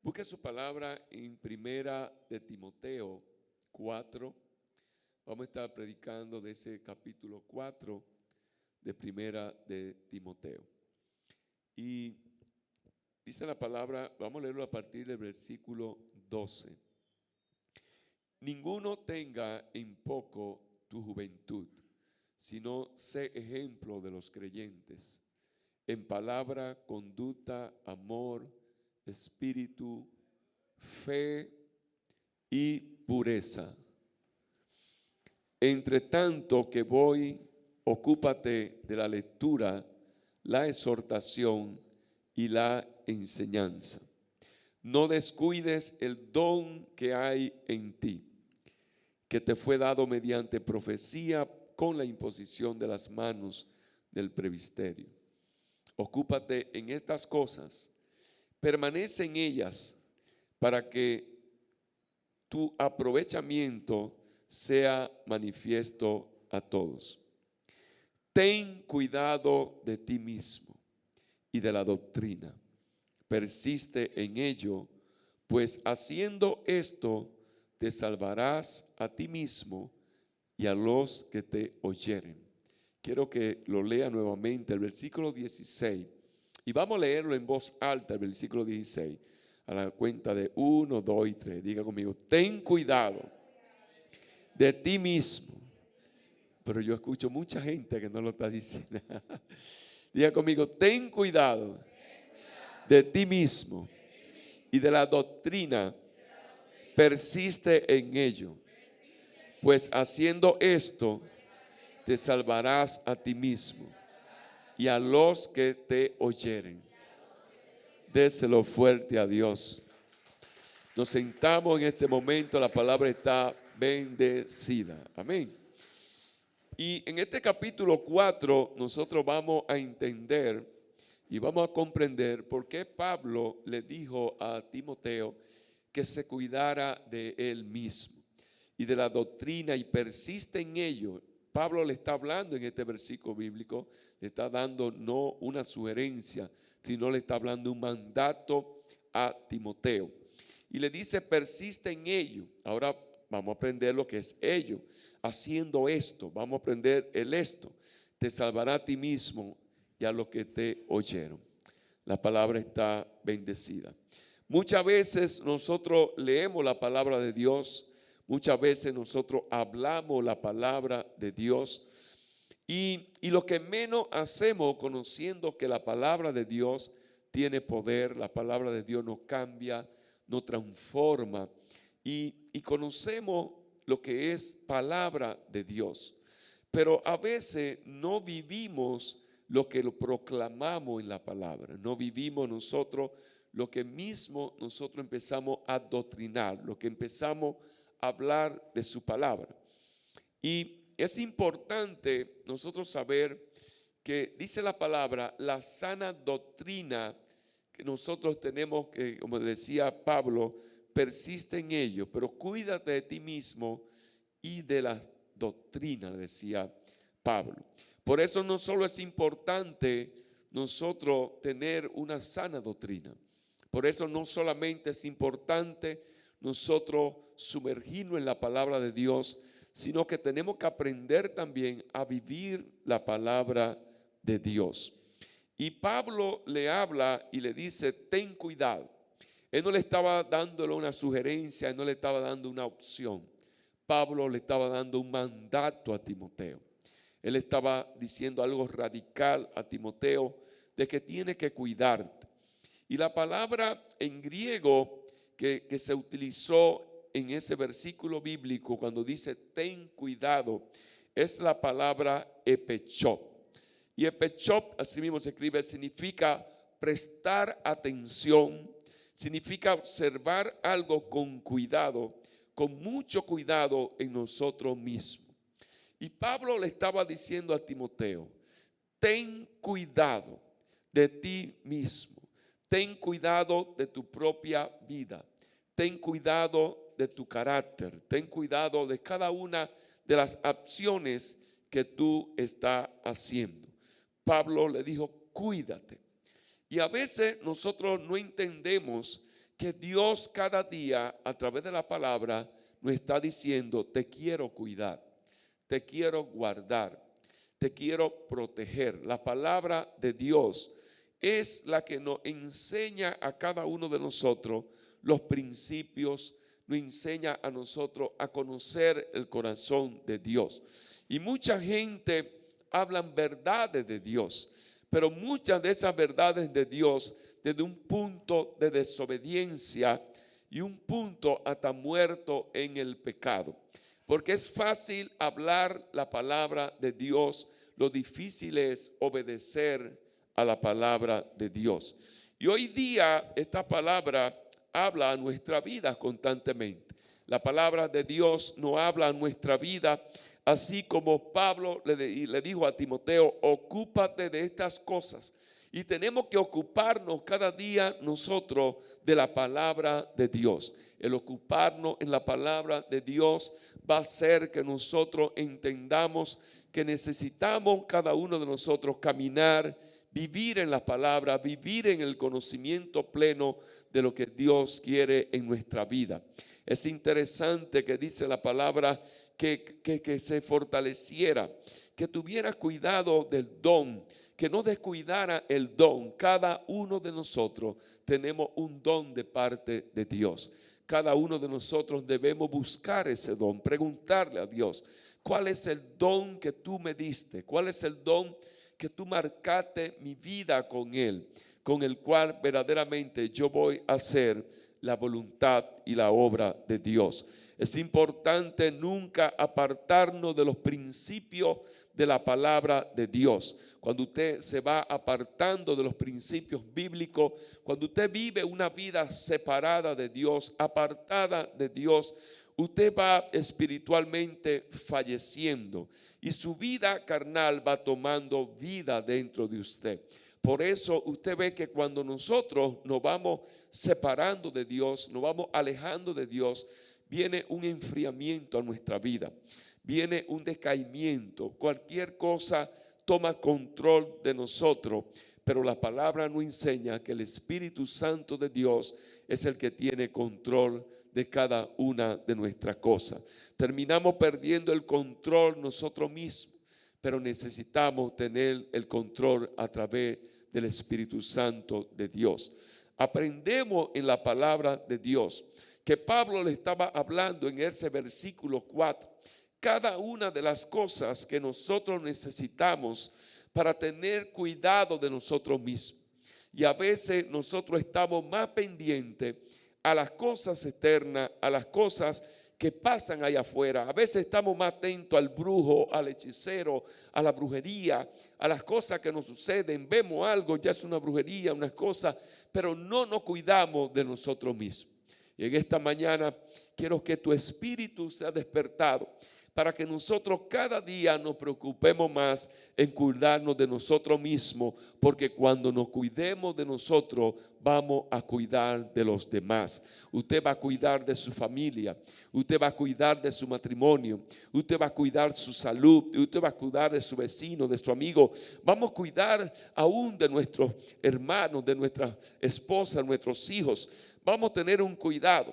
Busque su palabra en Primera de Timoteo 4. Vamos a estar predicando de ese capítulo 4 de Primera de Timoteo. Y dice la palabra, vamos a leerlo a partir del versículo 12. Ninguno tenga en poco tu juventud, sino sé ejemplo de los creyentes, en palabra, conducta, amor, espíritu, fe y pureza. Entre tanto que voy, ocúpate de la lectura, la exhortación y la enseñanza. No descuides el don que hay en ti, que te fue dado mediante profecía con la imposición de las manos del presbiterio. Ocúpate en estas cosas, permanece en ellas, para que tu aprovechamiento sea manifiesto a todos. Ten cuidado de ti mismo y de la doctrina. Persiste en ello, pues haciendo esto te salvarás a ti mismo y a los que te oyeren. Quiero que lo lea nuevamente el versículo 16 y vamos a leerlo en voz alta, el versículo 16, a la cuenta de 1, 2 y 3. Diga conmigo, ten cuidado de ti mismo. Pero yo escucho mucha gente que no lo está diciendo. Diga conmigo, ten cuidado de ti mismo y de la doctrina, persiste en ello, pues haciendo esto te salvarás a ti mismo y a los que te oyeren. Déselo fuerte a Dios. Nos sentamos en este momento, la palabra está bendecida. Amén. Y en este capítulo 4 nosotros vamos a entender y vamos a comprender por qué Pablo le dijo a Timoteo que se cuidara de él mismo y de la doctrina y persiste en ello. Pablo le está hablando en este versículo bíblico, le está dando no una sugerencia, sino le está hablando un mandato a Timoteo. Y le dice, persiste en ello. Ahora vamos a aprender lo que es ello. Haciendo esto, vamos a aprender el esto. Te salvará a ti mismo y a los que te oyeron. La palabra está bendecida. Muchas veces nosotros leemos la palabra de Dios, muchas veces nosotros hablamos la palabra de Dios y lo que menos hacemos conociendo que la palabra de Dios tiene poder, la palabra de Dios nos cambia, nos transforma y conocemos lo que es palabra de Dios. Pero a veces no vivimos lo que lo proclamamos en la palabra, no vivimos nosotros lo que mismo nosotros empezamos a doctrinar, lo que empezamos a hablar de su palabra. Y es importante nosotros saber que dice la palabra, la sana doctrina que nosotros tenemos que, como decía Pablo, persiste en ello, pero cuídate de ti mismo y de la doctrina, decía Pablo. Por eso no solo es importante nosotros tener una sana doctrina, por eso no solamente es importante nosotros sumergirnos en la palabra de Dios, sino que tenemos que aprender también a vivir la palabra de Dios. Y Pablo le habla y le dice, ten cuidado. Él no le estaba dándole una sugerencia, él no le estaba dando una opción. Pablo le estaba dando un mandato a Timoteo. Él estaba diciendo algo radical a Timoteo de que tiene que cuidarte. Y la palabra en griego que se utilizó en ese versículo bíblico cuando dice ten cuidado es la palabra epechop. Y epechop, así mismo se escribe, significa prestar atención, significa observar algo con cuidado, con mucho cuidado en nosotros mismos. Y Pablo le estaba diciendo a Timoteo, ten cuidado de ti mismo, ten cuidado de tu propia vida, ten cuidado de tu carácter, ten cuidado de cada una de las acciones que tú estás haciendo. Pablo le dijo, cuídate. Y a veces nosotros no entendemos que Dios cada día a través de la palabra nos está diciendo: te quiero cuidar, te quiero guardar, te quiero proteger. La palabra de Dios es la que nos enseña a cada uno de nosotros los principios, nos enseña a nosotros a conocer el corazón de Dios. Y mucha gente hablan verdades de Dios, pero muchas de esas verdades de Dios desde un punto de desobediencia y un punto hasta muerto en el pecado. Porque es fácil hablar la palabra de Dios, lo difícil es obedecer a la palabra de Dios. Y hoy día esta palabra habla a nuestra vida constantemente. La palabra de Dios nos habla a nuestra vida, así como Pablo le dijo a Timoteo: ocúpate de estas cosas. Y tenemos que ocuparnos cada día nosotros de la palabra de Dios. El ocuparnos en la palabra de Dios va a hacer que nosotros entendamos que necesitamos cada uno de nosotros caminar, vivir en la palabra, vivir en el conocimiento pleno de lo que Dios quiere en nuestra vida. Es interesante que dice la palabra que se fortaleciera, que tuviera cuidado del don, que no descuidara el don. Cada uno de nosotros tenemos un don de parte de Dios. Cada uno de nosotros debemos buscar ese don, preguntarle a Dios: ¿cuál es el don que tú me diste? ¿Cuál es el don que tú marcaste mi vida con él? Con el cual verdaderamente yo voy a hacer la voluntad y la obra de Dios. Es importante nunca apartarnos de los principios de la palabra de Dios. Cuando usted se va apartando de los principios bíblicos, cuando usted vive una vida separada de Dios, apartada de Dios, usted va espiritualmente falleciendo y su vida carnal va tomando vida dentro de usted. Por eso usted ve que cuando nosotros nos vamos separando de Dios, nos vamos alejando de Dios, viene un enfriamiento a nuestra vida, viene un decaimiento. Cualquier cosa toma control de nosotros, pero la palabra nos enseña que el Espíritu Santo de Dios es el que tiene control de cada una de nuestras cosas. Terminamos perdiendo el control nosotros mismos, pero necesitamos tener el control a través del Espíritu Santo de Dios. Aprendemos en la palabra de Dios que Pablo le estaba hablando en ese versículo 4. Cada una de las cosas que nosotros necesitamos para tener cuidado de nosotros mismos. Y a veces nosotros estamos más pendientes a las cosas externas, a las cosas que pasan allá afuera. A veces estamos más atentos al brujo, al hechicero, a la brujería, a las cosas que nos suceden. Vemos algo, ya es una brujería, unas cosas, pero no nos cuidamos de nosotros mismos. Y en esta mañana quiero que tu espíritu sea despertado para que nosotros cada día nos preocupemos más en cuidarnos de nosotros mismos, porque cuando nos cuidemos de nosotros, vamos a cuidar de los demás. Usted va a cuidar de su familia, usted va a cuidar de su matrimonio, usted va a cuidar su salud, usted va a cuidar de su vecino, de su amigo. Vamos a cuidar aún de nuestros hermanos, de nuestra esposa, nuestros hijos. Vamos a tener un cuidado.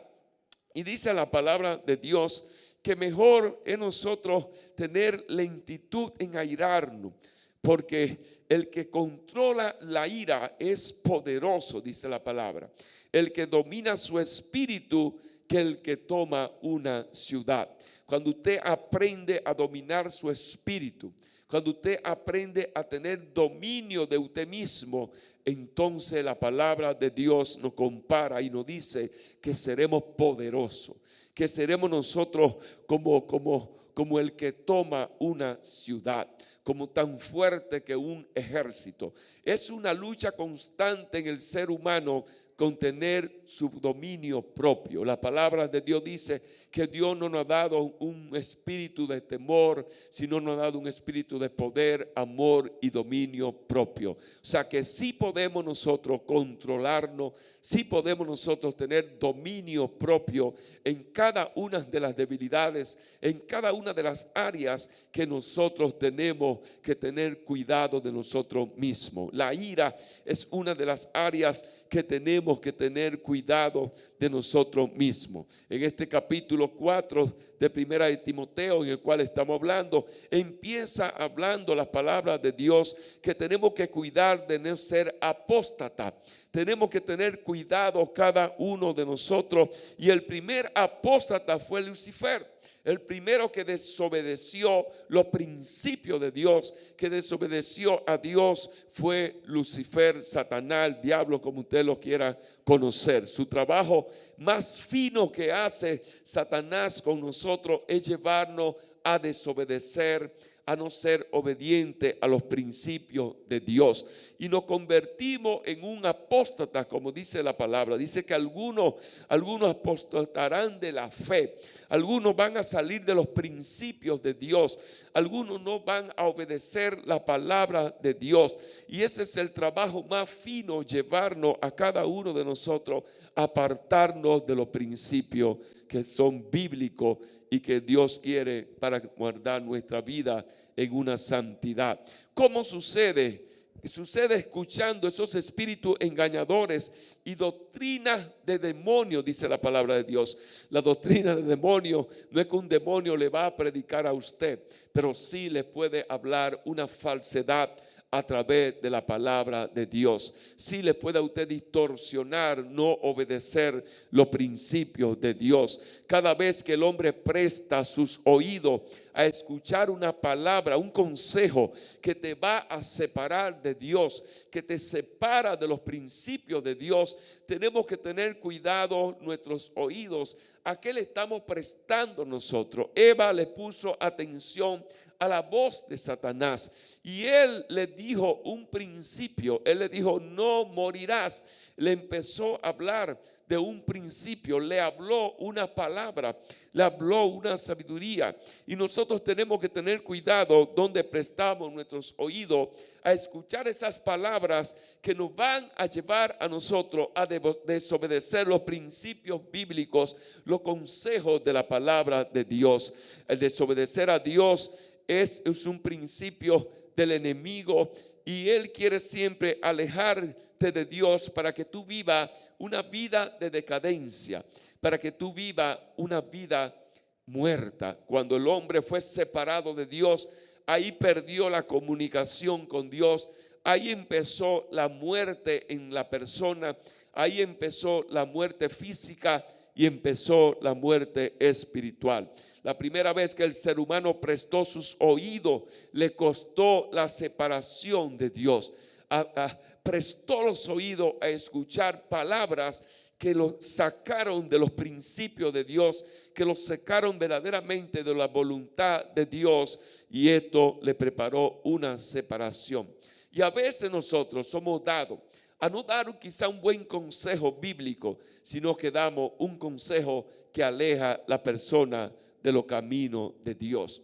Y dice la palabra de Dios que mejor es nosotros tener lentitud en airarnos, porque el que controla la ira es poderoso, dice la palabra. El que domina su espíritu que el que toma una ciudad. Cuando usted aprende a dominar su espíritu, cuando usted aprende a tener dominio de usted mismo, entonces la palabra de Dios nos compara y nos dice que seremos poderosos, que seremos nosotros como el que toma una ciudad, como tan fuerte que un ejército. Es una lucha constante en el ser humano con tener su dominio propio. La palabra de Dios dice que Dios no nos ha dado un espíritu de temor, sino nos ha dado un espíritu de poder, amor y dominio propio. O sea que sí podemos nosotros controlarnos, sí podemos nosotros tener dominio propio en cada una de las debilidades, en cada una de las áreas que nosotros tenemos que tener cuidado de nosotros mismos. La ira es una de las áreas que tenemos tenemos que tener cuidado de nosotros mismos. En este capítulo 4 de Primera de Timoteo, en el cual estamos hablando, empieza hablando las palabras de Dios que tenemos que cuidar de no ser apóstata. Tenemos que tener cuidado cada uno de nosotros. Y el primer apóstata fue Lucifer. El primero que desobedeció los principios de Dios, que desobedeció a Dios, fue Lucifer, Satanás, el diablo, como usted lo quiera conocer. Su trabajo más fino que hace Satanás con nosotros es llevarnos a desobedecer, a no ser obediente a los principios de Dios. Y nos convertimos en un apóstata, como dice la palabra. Dice que algunos apostatarán de la fe. Algunos van a salir de los principios de Dios. Algunos no van a obedecer la palabra de Dios. Y ese es el trabajo más fino, llevarnos a cada uno de nosotros a apartarnos de los principios que son bíblicos y que Dios quiere para guardar nuestra vida en una santidad. ¿Cómo sucede? Sucede escuchando esos espíritus engañadores y doctrinas de demonios, dice la palabra de Dios. La doctrina de demonios no es que un demonio le va a predicar a usted, pero sí le puede hablar una falsedad a través de la palabra de Dios. Sí le puede a usted distorsionar, no obedecer los principios de Dios. Cada vez que el hombre presta sus oídos a escuchar una palabra, un consejo que te va a separar de Dios, que te separa de los principios de Dios, tenemos que tener cuidado nuestros oídos. ¿A qué le estamos prestando nosotros? Eva le puso atención a la voz de Satanás y él le dijo un principio. Él le dijo: no morirás. Le empezó a hablar de un principio, le habló una palabra, le habló una sabiduría. Y nosotros tenemos que tener cuidado donde prestamos nuestros oídos a escuchar esas palabras que nos van a llevar a nosotros a desobedecer los principios bíblicos, los consejos de la palabra de Dios. El desobedecer a Dios es un principio del enemigo y él quiere siempre alejarte de Dios para que tú vivas una vida de decadencia, para que tú vivas una vida muerta. Cuando el hombre fue separado de Dios, ahí perdió la comunicación con Dios, ahí empezó la muerte en la persona, ahí empezó la muerte física y empezó la muerte espiritual. La primera vez que el ser humano prestó sus oídos, le costó la separación de Dios. Prestó los oídos a escuchar palabras que lo sacaron de los principios de Dios, que lo sacaron verdaderamente de la voluntad de Dios, y esto le preparó una separación. Y a veces nosotros somos dados a no dar quizá un buen consejo bíblico, sino que damos un consejo que aleja a la persona de los caminos de Dios.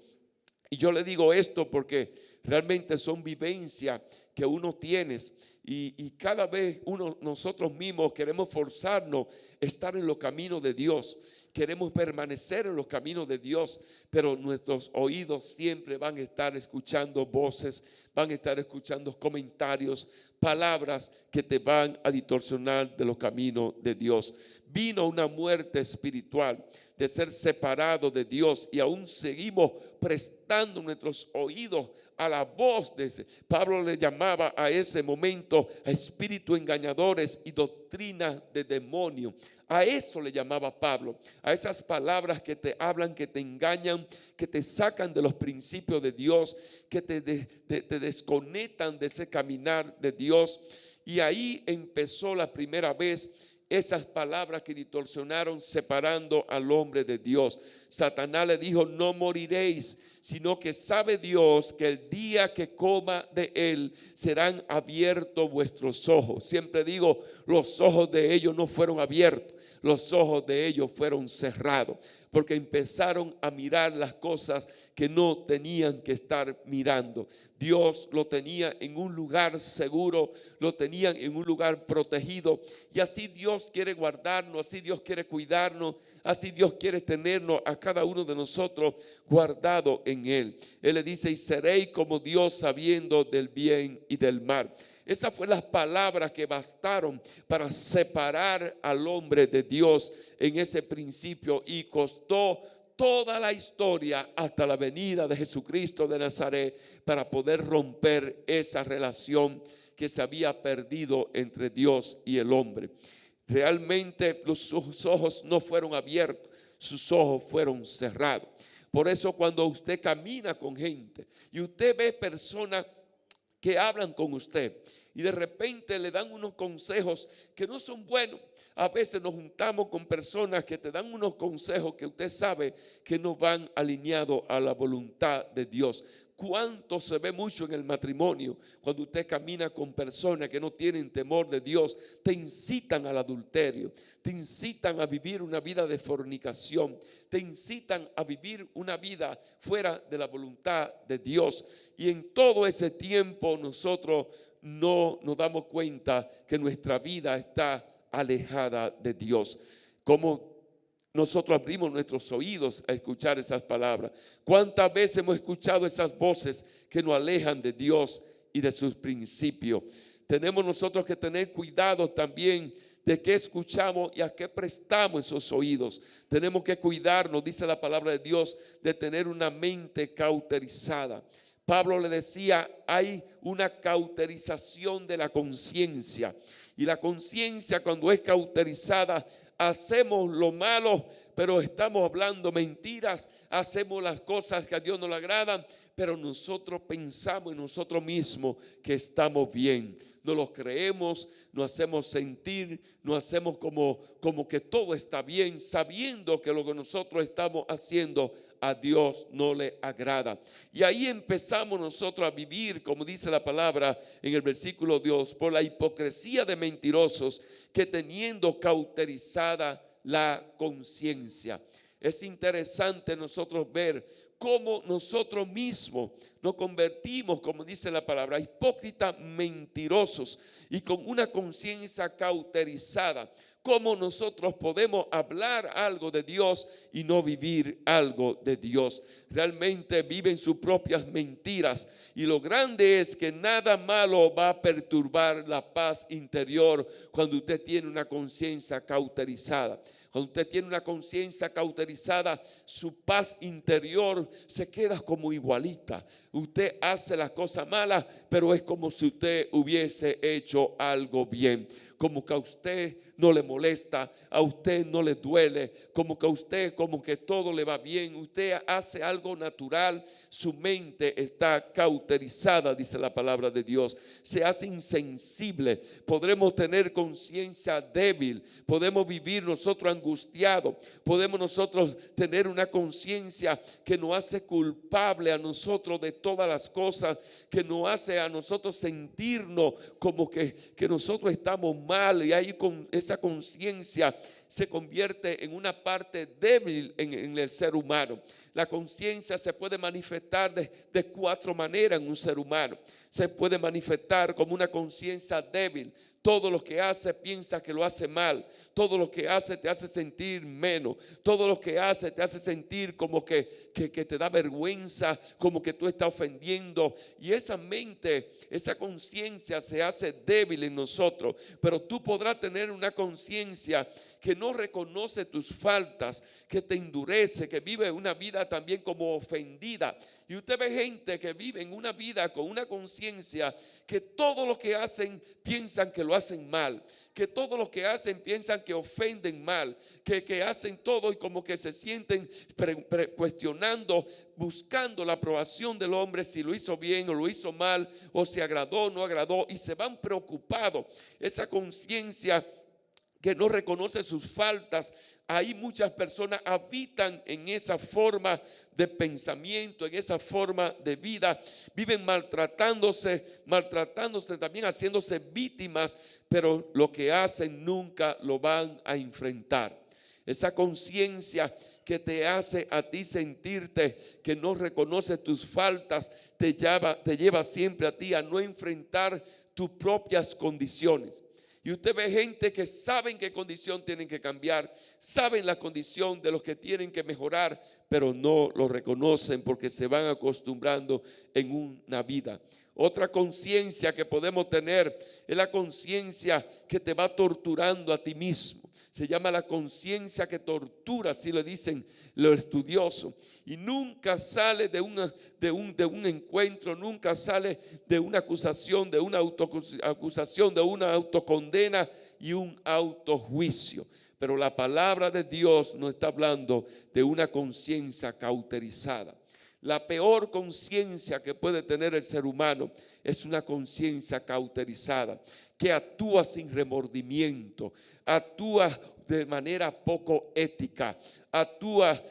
Y yo le digo esto porque realmente son vivencias que uno tiene y cada vez nosotros mismos queremos forzarnos a estar en los caminos de Dios. Queremos permanecer en los caminos de Dios, pero nuestros oídos siempre van a estar escuchando voces, van a estar escuchando comentarios, palabras que te van a distorsionar de los caminos de Dios. Vino una muerte espiritual de ser separado de Dios y aún seguimos prestando nuestros oídos a la voz de ese. Pablo le llamaba a ese momento a espíritus engañadores y doctrina de demonio. A eso le llamaba Pablo, a esas palabras que te hablan, que te engañan, que te sacan de los principios de Dios, que te desconectan de ese caminar de Dios. Y ahí empezó la primera vez esas palabras que distorsionaron, separando al hombre de Dios. Satanás le dijo: no moriréis, sino que sabe Dios que el día que coma de él serán abiertos vuestros ojos. Siempre digo, los ojos de ellos no fueron abiertos, los ojos de ellos fueron cerrados, porque empezaron a mirar las cosas que no tenían que estar mirando. Dios lo tenía en un lugar seguro, lo tenían en un lugar protegido, y así Dios quiere guardarnos, así Dios quiere cuidarnos, así Dios quiere tenernos a cada uno de nosotros guardado en Él. Él le dice: y seréis como Dios, sabiendo del bien y del mal. Esas fueron las palabras que bastaron para separar al hombre de Dios en ese principio, y costó toda la historia hasta la venida de Jesucristo de Nazaret para poder romper esa relación que se había perdido entre Dios y el hombre. Realmente sus ojos no fueron abiertos, sus ojos fueron cerrados. Por eso cuando usted camina con gente y usted ve personas que hablan con usted y de repente le dan unos consejos que no son buenos, a veces nos juntamos con personas que te dan unos consejos que usted sabe que no van alineados a la voluntad de Dios. ¿Cuánto se ve mucho en el matrimonio cuando usted camina con personas que no tienen temor de Dios? Te incitan al adulterio, te incitan a vivir una vida de fornicación, te incitan a vivir una vida fuera de la voluntad de Dios. Y en todo ese tiempo nosotros no nos damos cuenta que nuestra vida está alejada de Dios. Como nosotros abrimos nuestros oídos a escuchar esas palabras. ¿Cuántas veces hemos escuchado esas voces que nos alejan de Dios y de sus principios? Tenemos nosotros que tener cuidado también de qué escuchamos y a qué prestamos esos oídos. Tenemos que cuidarnos, dice la palabra de Dios, de tener una mente cauterizada. Pablo le decía, hay una cauterización de la conciencia. Y la conciencia, cuando es cauterizada, hacemos lo malo, pero estamos hablando mentiras, hacemos las cosas que a Dios no le agradan, pero nosotros pensamos en nosotros mismos que estamos bien. No lo creemos, nos hacemos sentir, nos hacemos como que todo está bien, sabiendo que lo que nosotros estamos haciendo a Dios no le agrada. Y ahí empezamos nosotros a vivir, como dice la palabra en el versículo 2, por la hipocresía de mentirosos que teniendo cauterizada la conciencia. Es interesante nosotros ver cómo nosotros mismos nos convertimos, como dice la palabra, hipócritas mentirosos y con una conciencia cauterizada. Cómo nosotros podemos hablar algo de Dios y no vivir algo de Dios. Realmente viven sus propias mentiras, y lo grande es que nada malo va a perturbar la paz interior cuando usted tiene una conciencia cauterizada. Cuando usted tiene una conciencia cauterizada, su paz interior se queda como igualita. Usted hace las cosas malas, pero es como si usted hubiese hecho algo bien. Como que a usted no le molesta, a usted no le duele, como que a usted como que todo le va bien. Usted hace algo natural, su mente está cauterizada, dice la palabra de Dios. Se hace insensible, podremos tener conciencia débil, podemos vivir nosotros angustiados, podemos nosotros tener una conciencia que nos hace culpable a nosotros de todas las cosas, que nos hace a nosotros sentirnos como que nosotros estamos mal, y ahí con esa conciencia se convierte en una parte débil en el ser humano. La conciencia se puede manifestar de cuatro maneras en un ser humano. Se puede manifestar como una conciencia débil. Todo lo que hace piensa que lo hace mal. Todo lo que hace te hace sentir menos. Todo lo que hace te hace sentir como que te da vergüenza, como que tú estás ofendiendo. Y esa mente, esa conciencia se hace débil en nosotros. Pero tú podrás tener una conciencia que no reconoce tus faltas, que te endurece, que vive una vida también como ofendida. Y usted ve gente que vive en una vida con una conciencia que todo lo que hacen piensan que lo hacen mal, que todo lo que hacen piensan que ofenden mal, que hacen todo y como que se sienten cuestionando, buscando la aprobación del hombre, si lo hizo bien o lo hizo mal, o si agradó o no agradó, y se van preocupados. Esa conciencia que no reconoce sus faltas, ahí muchas personas habitan en esa forma de pensamiento, en esa forma de vida, viven maltratándose también, haciéndose víctimas, pero lo que hacen nunca lo van a enfrentar. Esa conciencia que te hace a ti sentirte que no reconoce tus faltas, te lleva siempre a ti a no enfrentar tus propias condiciones. Y usted ve gente que saben qué condición tienen que cambiar, saben la condición de los que tienen que mejorar, pero no lo reconocen porque se van acostumbrando en una vida. Otra conciencia que podemos tener es la conciencia que te va torturando a ti mismo. Se llama la conciencia que tortura, así le dicen los estudiosos. Y nunca sale de un encuentro, nunca sale de una acusación, de una autoacusación, de una autocondena y un autojuicio. Pero la palabra de Dios nos está hablando de una conciencia cauterizada. La peor conciencia que puede tener el ser humano es una conciencia cauterizada, que actúa sin remordimiento, actúa de manera poco ética, actúa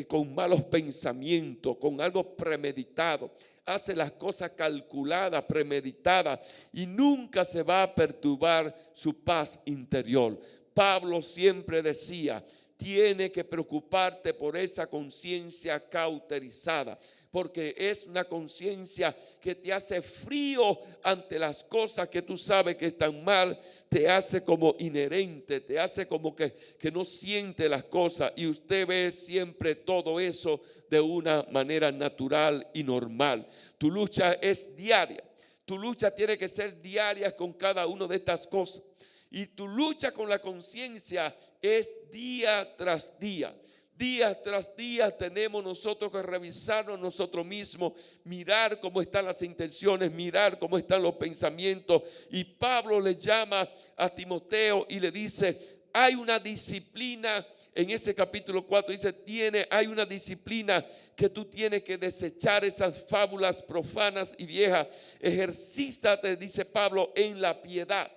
con malos pensamientos, con algo premeditado, hace las cosas calculadas, premeditadas, y nunca se va a perturbar su paz interior. Pablo siempre decía: tiene que preocuparte por esa conciencia cauterizada, porque es una conciencia que te hace frío ante las cosas que tú sabes que están mal, te hace como inherente, te hace como que no siente las cosas, y usted ve siempre todo eso de una manera natural y normal. Tu lucha es diaria, tu lucha tiene que ser diaria con cada una de estas cosas. Y tu lucha con la conciencia es día tras día. Día tras día tenemos nosotros que revisarnos nosotros mismos, mirar cómo están las intenciones, mirar cómo están los pensamientos. Y Pablo le llama a Timoteo y le dice: hay una disciplina. En ese capítulo 4 dice: hay una disciplina que tú tienes que desechar esas fábulas profanas y viejas. Ejercítate, dice Pablo, en la piedad.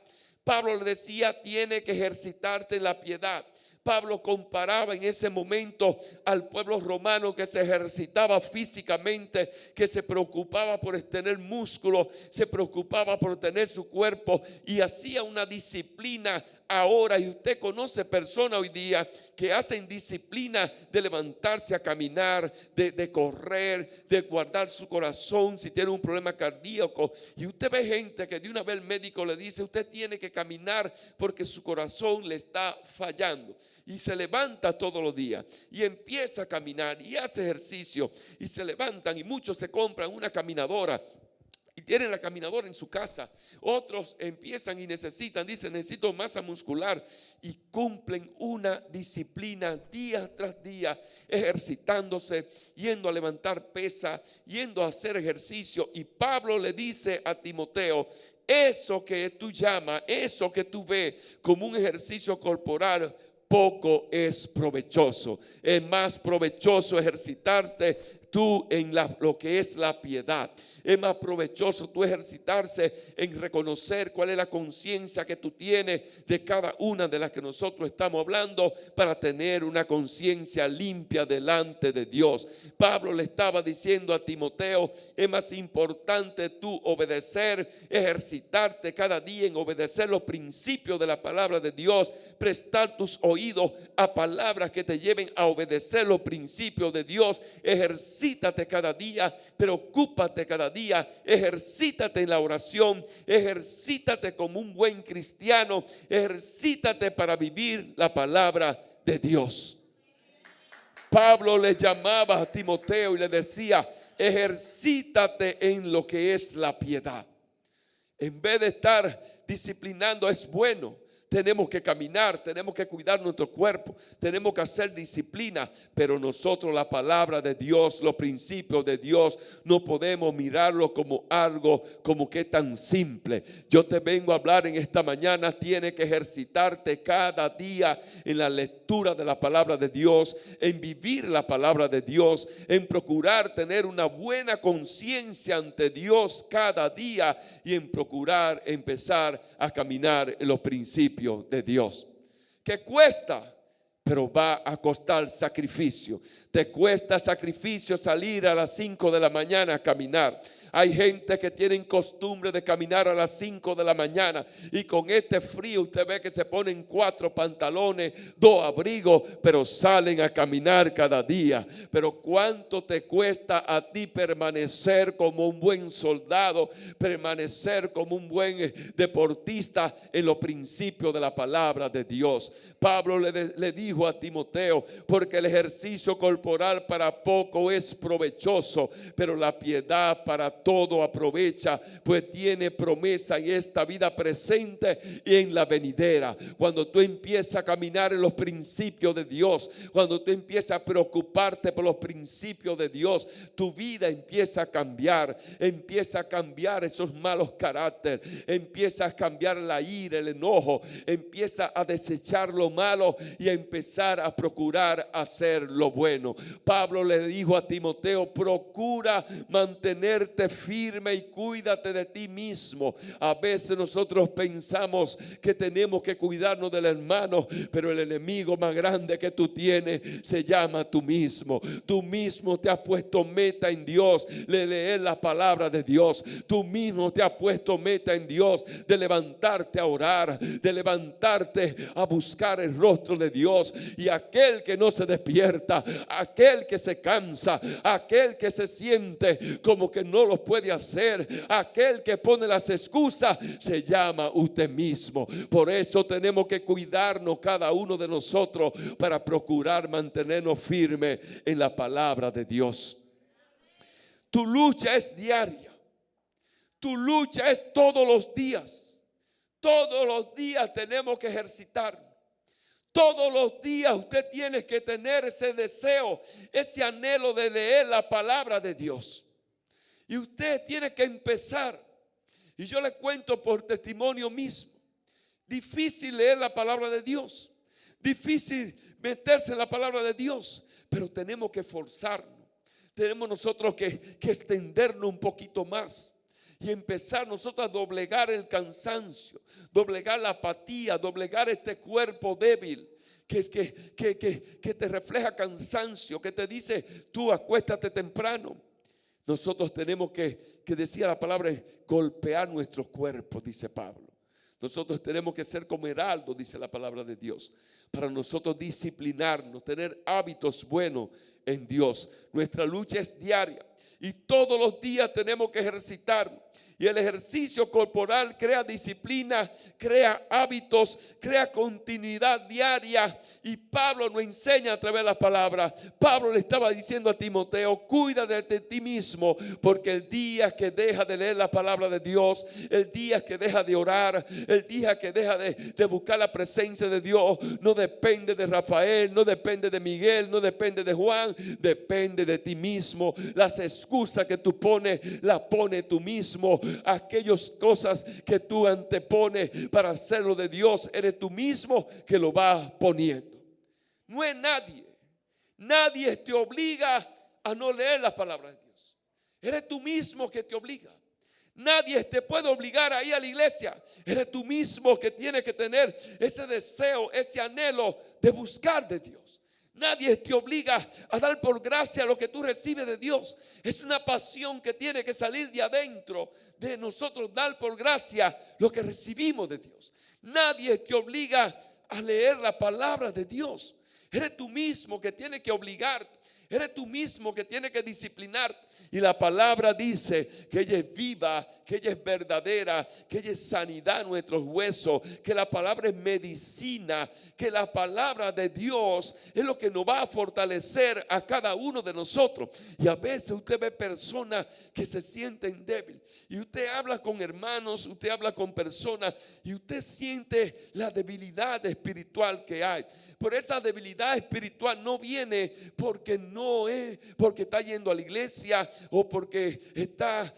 Pablo le decía: tiene que ejercitarte en la piedad. Pablo comparaba en ese momento al pueblo romano que se ejercitaba físicamente, que se preocupaba por tener músculo, se preocupaba por tener su cuerpo y hacía una disciplina. Ahora, y usted conoce personas hoy día que hacen disciplina de levantarse a caminar, de correr, de guardar su corazón si tiene un problema cardíaco. Y usted ve gente que de una vez el médico le dice: usted tiene que caminar porque su corazón le está fallando. Y se levanta todos los días y empieza a caminar y hace ejercicio y se levantan, y muchos se compran una caminadora y tienen la caminadora en su casa. Otros empiezan y dicen: necesito masa muscular, y cumplen una disciplina día tras día, ejercitándose, yendo a levantar pesa, yendo a hacer ejercicio. Y Pablo le dice a Timoteo: eso que tú llamas, eso que tú ves como un ejercicio corporal, poco es provechoso. Es más provechoso ejercitarte tú en lo que es la piedad. Es más provechoso tú ejercitarse en reconocer cuál es la conciencia que tú tienes de cada una de las que nosotros estamos hablando, para tener una conciencia limpia delante de Dios. Pablo le estaba diciendo a Timoteo: es más importante tú obedecer, ejercitarte cada día en obedecer los principios de la palabra de Dios, prestar tus oídos a palabras que te lleven a obedecer los principios de Dios. Ejercítate cada día, preocúpate cada día, ejercítate en la oración, ejercítate como un buen cristiano, ejercítate para vivir la palabra de Dios. Pablo le llamaba a Timoteo y le decía: ejercítate en lo que es la piedad. En vez de estar disciplinando, es bueno. Tenemos que caminar, tenemos que cuidar nuestro cuerpo, tenemos que hacer disciplina, pero nosotros la palabra de Dios, los principios de Dios, no podemos mirarlo como algo como que tan simple. Yo te vengo a hablar en esta mañana: tienes que ejercitarte cada día en la lectura de la palabra de Dios, en vivir la palabra de Dios, en procurar tener una buena conciencia ante Dios cada día, y en procurar empezar a caminar en los principios de Dios. Que cuesta, pero va a costar sacrificio. Te cuesta sacrificio salir a las 5 de la mañana a caminar. Hay gente que tienen costumbre de caminar a las 5 de la mañana, y con este frío usted ve que se ponen 4 pantalones, 2 abrigos, pero salen a caminar cada día. Pero ¿cuánto te cuesta a ti permanecer como un buen soldado, permanecer como un buen deportista en los principios de la palabra de Dios? Pablo le dijo dijo a Timoteo, porque el ejercicio corporal para poco es provechoso, pero la piedad para todo aprovecha, pues tiene promesa en esta vida presente y en la venidera. Cuando tú empiezas a caminar en los principios de Dios, cuando tú empiezas a preocuparte por los principios de Dios, tu vida empieza a cambiar esos malos caracteres, empieza a cambiar la ira, el enojo, empieza a desechar lo malo y a empezar a procurar hacer lo bueno. Pablo le dijo a Timoteo, procura mantenerte firme y cuídate de ti mismo. A veces nosotros pensamos que tenemos que cuidarnos del hermano, pero el enemigo más grande que tú tienes se llama tú mismo. Tú mismo te has puesto meta en Dios de leer la palabra de Dios. Tú mismo te has puesto meta en Dios de levantarte a orar, de levantarte a buscar el rostro de Dios. Y aquel que no se despierta, aquel que se cansa, aquel que se siente como que no lo puede hacer, aquel que pone las excusas, se llama usted mismo. Por eso tenemos que cuidarnos cada uno de nosotros para procurar mantenernos firmes en la palabra de Dios. Tu lucha es diaria. Tu lucha es todos los días. Todos los días tenemos que ejercitar. Todos los días usted tiene que tener ese deseo, ese anhelo de leer la palabra de Dios. Y usted tiene que empezar. Y yo le cuento por testimonio mismo. Difícil leer la palabra de Dios. Difícil meterse en la palabra de Dios. Pero tenemos que esforzarnos. Tenemos nosotros que extendernos un poquito más. Y empezar nosotros a doblegar el cansancio, doblegar la apatía, doblegar este cuerpo débil que te refleja cansancio, que te dice tú acuéstate temprano. Nosotros tenemos que decía la palabra, golpear nuestros cuerpos, dice Pablo. Nosotros tenemos que ser como heraldos, dice la palabra de Dios, para nosotros disciplinarnos, tener hábitos buenos en Dios. Nuestra lucha es diaria y todos los días tenemos que ejercitarnos. Y el ejercicio corporal crea disciplina, crea hábitos, crea continuidad diaria. Y Pablo nos enseña a través de la palabra. Pablo le estaba diciendo a Timoteo, cuídate de ti mismo, porque el día que deja de leer la palabra de Dios, el día que deja de orar, el día que deja de buscar la presencia de Dios, no depende de Rafael, no depende de Miguel, no depende de Juan, depende de ti mismo. Las excusas que tú pones, las pones tú mismo. Aquellas cosas que tú antepones para hacerlo de Dios, eres tú mismo que lo vas poniendo. No es nadie. Nadie te obliga a no leer la palabra de Dios. Eres tú mismo que te obliga. Nadie te puede obligar a ir a la iglesia. Eres tú mismo que tienes que tener ese deseo, ese anhelo de buscar de Dios. Nadie te obliga a dar por gracia lo que tú recibes de Dios. Es una pasión que tiene que salir de adentro de nosotros, dar por gracia lo que recibimos de Dios. Nadie te obliga a leer la palabra de Dios. Eres tú mismo que tiene que obligarte. Eres tú mismo que tiene que disciplinar. Y la palabra dice que ella es viva, que ella es verdadera, que ella es sanidad en nuestros huesos, que la palabra es medicina, que la palabra de Dios es lo que nos va a fortalecer a cada uno de nosotros. Y a veces usted ve personas que se sienten débiles. Y usted habla con hermanos, usted habla con personas y usted siente la debilidad espiritual que hay. Pero esa debilidad espiritual no viene porque no es porque está yendo a la iglesia o porque está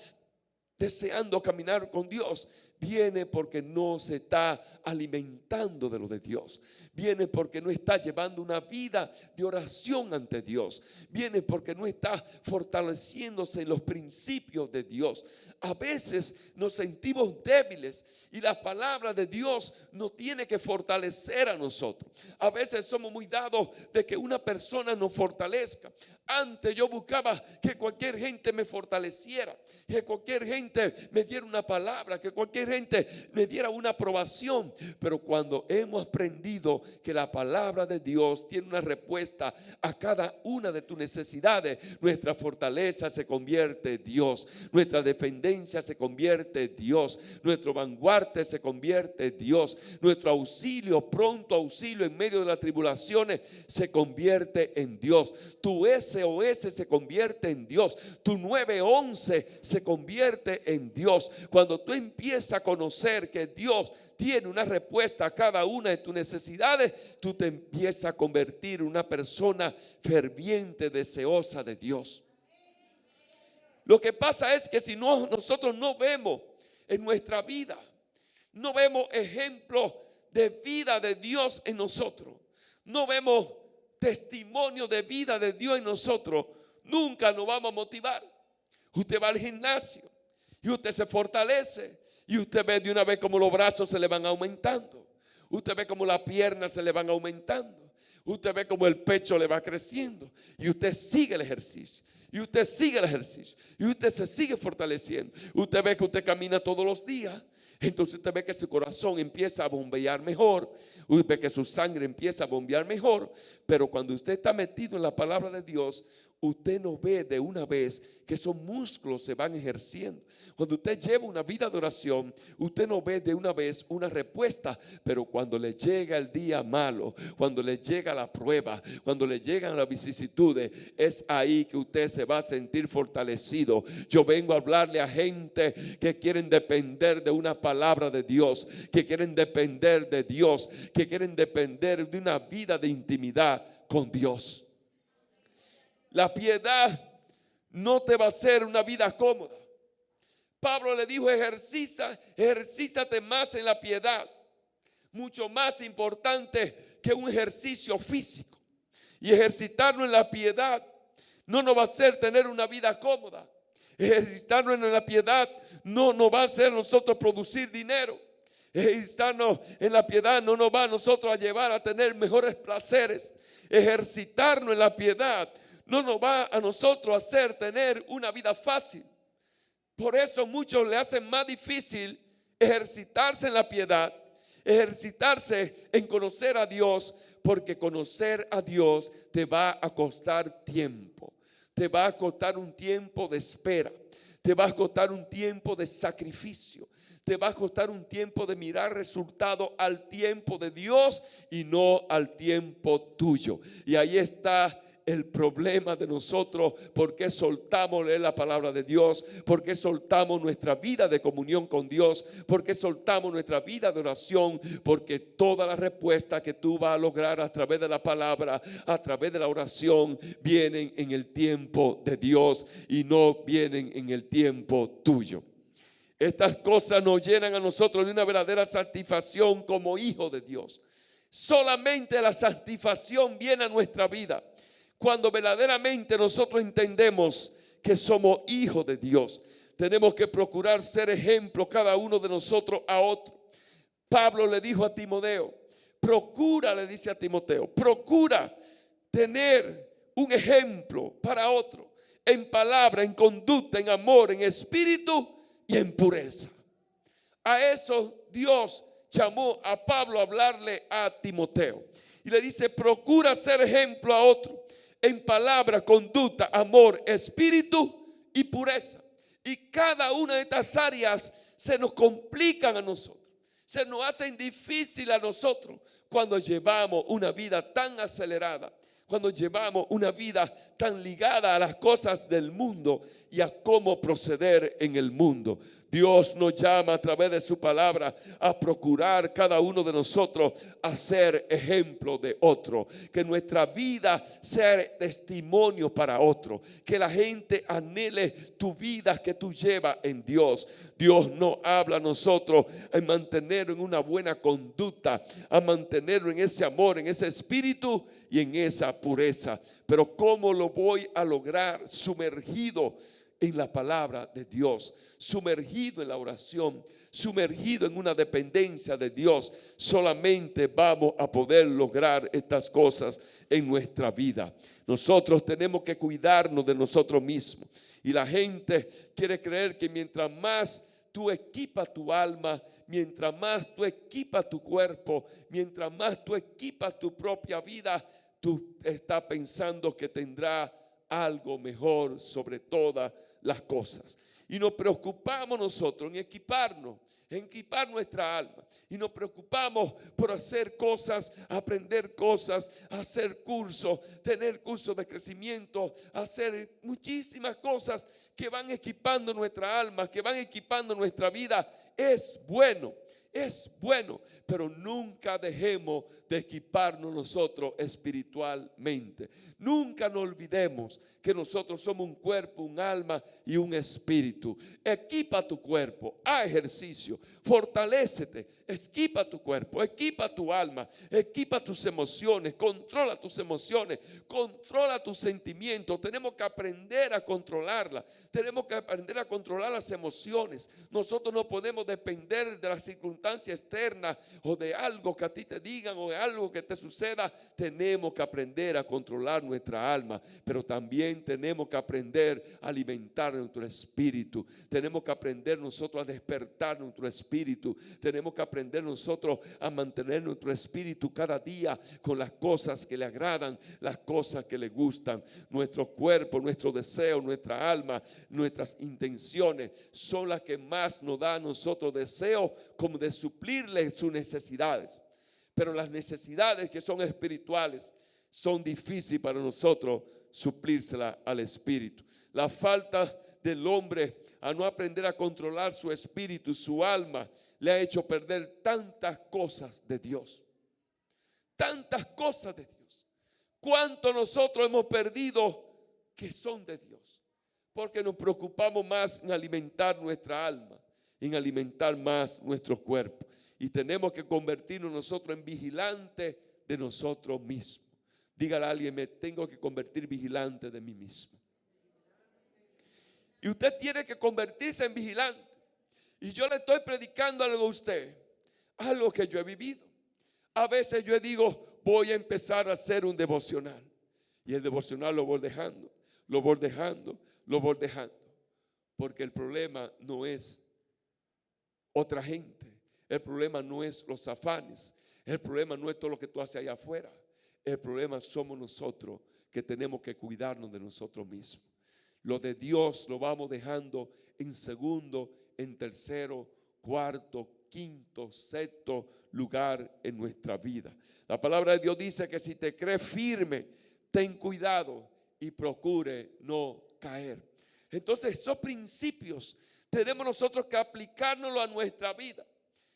deseando caminar con Dios. Viene porque no se está alimentando de lo de Dios. Viene porque no está llevando una vida de oración ante Dios. Viene porque no está fortaleciéndose en los principios de Dios. A veces nos sentimos débiles y la palabra de Dios nos tiene que fortalecer a nosotros. A veces somos muy dados de que una persona nos fortalezca. Antes yo buscaba que cualquier gente me fortaleciera, que cualquier gente me diera una palabra, que cualquier gente me diera una aprobación. Pero cuando hemos aprendido que la palabra de Dios tiene una respuesta a cada una de tus necesidades, nuestra fortaleza se convierte en Dios, nuestra dependencia se convierte en Dios, nuestro vanguardia se convierte en Dios, nuestro auxilio, pronto auxilio en medio de las tribulaciones se convierte en Dios, tu SOS se convierte en Dios, tu 911 se convierte en Dios. Cuando tú empiezas a conocer que Dios tiene una respuesta a cada una de tus necesidades, tú te empiezas a convertir en una persona ferviente, deseosa de Dios. Lo que pasa es que si nosotros no vemos en nuestra vida, no vemos ejemplos de vida de Dios en nosotros, no vemos testimonio de vida de Dios en nosotros, nunca nos vamos a motivar. Usted va al gimnasio y usted se fortalece y usted ve de una vez como los brazos se le van aumentando, usted ve como las piernas se le van aumentando, usted ve como el pecho le va creciendo y usted sigue el ejercicio. Y usted sigue el ejercicio y usted se sigue fortaleciendo. Usted ve que usted camina todos los días. Entonces usted ve que su corazón empieza a bombear mejor. Usted ve que su sangre empieza a bombear mejor. Pero cuando usted está metido en la palabra de Dios, usted no ve de una vez que esos músculos se van ejerciendo. Cuando usted lleva una vida de oración, usted no ve de una vez una respuesta. Pero cuando le llega el día malo, cuando le llega la prueba, cuando le llegan las vicisitudes, es ahí que usted se va a sentir fortalecido. Yo vengo a hablarle a gente que quieren depender de una palabra de Dios, que quieren depender de Dios, que quieren depender de una vida de intimidad con Dios. La piedad no te va a hacer una vida cómoda. Pablo le dijo: ejercítate más en la piedad. Mucho más importante que un ejercicio físico. Y ejercitarnos en la piedad no nos va a hacer tener una vida cómoda. Ejercitarnos en la piedad no nos va a hacer nosotros producir dinero. Ejercitarnos en la piedad no nos va a nosotros a llevar a tener mejores placeres. Ejercitarnos en la piedad no nos va a nosotros a hacer tener una vida fácil. Por eso muchos le hacen más difícil ejercitarse en la piedad, ejercitarse en conocer a Dios, porque conocer a Dios te va a costar tiempo, te va a costar un tiempo de espera, te va a costar un tiempo de sacrificio, te va a costar un tiempo de mirar resultado al tiempo de Dios y no al tiempo tuyo. Y ahí está el problema de nosotros. ¿Por qué soltamos leer la palabra de Dios? ¿Por qué soltamos nuestra vida de comunión con Dios? ¿Por qué soltamos nuestra vida de oración? Porque toda la respuesta que tú vas a lograr a través de la palabra, a través de la oración, vienen en el tiempo de Dios y no vienen en el tiempo tuyo. Estas cosas nos llenan a nosotros de una verdadera satisfacción como hijos de Dios. Solamente la satisfacción viene a nuestra vida cuando verdaderamente nosotros entendemos que somos hijos de Dios. Tenemos que procurar ser ejemplo cada uno de nosotros a otro. Pablo le dijo a Timoteo, procura, le dice a Timoteo, procura tener un ejemplo para otro, en palabra, en conducta, en amor, en espíritu y en pureza. A eso Dios llamó a Pablo a hablarle a Timoteo. Y le dice, procura ser ejemplo a otro, en palabra, conducta, amor, espíritu y pureza. Y cada una de estas áreas se nos complican a nosotros, se nos hacen difícil a nosotros cuando llevamos una vida tan acelerada, cuando llevamos una vida tan ligada a las cosas del mundo y a cómo proceder en el mundo. Dios nos llama a través de su palabra a procurar cada uno de nosotros a ser ejemplo de otro. Que nuestra vida sea testimonio para otro. Que la gente anhele tu vida que tú llevas en Dios. Dios nos habla a nosotros en mantenerlo en una buena conducta, a mantenerlo en ese amor, en ese espíritu y en esa pureza. Pero ¿cómo lo voy a lograr? Sumergido en la palabra de Dios, sumergido en la oración, sumergido en una dependencia de Dios. Solamente vamos a poder lograr estas cosas en nuestra vida. Nosotros tenemos que cuidarnos de nosotros mismos. Y la gente quiere creer que mientras más tú equipas tu alma, mientras más tú equipas tu cuerpo, mientras más tú equipas tu propia vida, tú estás pensando que tendrá algo mejor sobre todas las cosas. Y nos preocupamos nosotros en equipar nuestra alma. Y nos preocupamos por hacer cosas, aprender cosas, hacer cursos, tener cursos de crecimiento, hacer muchísimas cosas que van equipando nuestra alma, que van equipando nuestra vida. Es bueno, pero nunca dejemos de equiparnos nosotros espiritualmente. Nunca nos olvidemos que nosotros somos un cuerpo, un alma y un espíritu. Equipa tu cuerpo, haz ejercicio, fortalécete, equipa tu cuerpo, equipa tu alma, equipa tus emociones, controla tus emociones, controla tus sentimientos. Tenemos que aprender a controlarla, tenemos que aprender a controlar las emociones. Nosotros no podemos depender de las circunstancias externas o de algo que a ti te digan o de algo que te suceda. Tenemos que aprender a controlar nuestra alma, pero también tenemos que aprender a alimentar nuestro espíritu. Tenemos que aprender nosotros a despertar nuestro espíritu. Tenemos que aprender nosotros a mantener nuestro espíritu cada día con las cosas que le agradan, las cosas que le gustan. Nuestro cuerpo, nuestro deseo, nuestra alma, nuestras intenciones son las que más nos da a nosotros deseo como de suplirle sus necesidades. Pero las necesidades que son espirituales son difíciles para nosotros suplírselas al espíritu. La falta del hombre a no aprender a controlar su espíritu, su alma, le ha hecho perder tantas cosas de Dios. Tantas cosas de Dios. ¿Cuánto nosotros hemos perdido que son de Dios? Porque nos preocupamos más en alimentar nuestra alma, en alimentar más nuestro cuerpo. Y tenemos que convertirnos nosotros en vigilantes de nosotros mismos. Dígale a alguien: me tengo que convertir vigilante de mí mismo. Y usted tiene que convertirse en vigilante. Y yo le estoy predicando algo a usted, algo que yo he vivido. A veces yo digo, voy a empezar a hacer un devocional. Y el devocional lo voy dejando, lo voy dejando, lo voy dejando. Porque el problema no es otra gente. El problema no es los afanes. El problema no es todo lo que tú haces allá afuera. El problema somos nosotros, que tenemos que cuidarnos de nosotros mismos. Lo de Dios lo vamos dejando en segundo, en tercero, cuarto, quinto, sexto lugar en nuestra vida. La palabra de Dios dice que si te crees firme, ten cuidado y procure no caer. Entonces esos principios tenemos nosotros que aplicárnoslo a nuestra vida.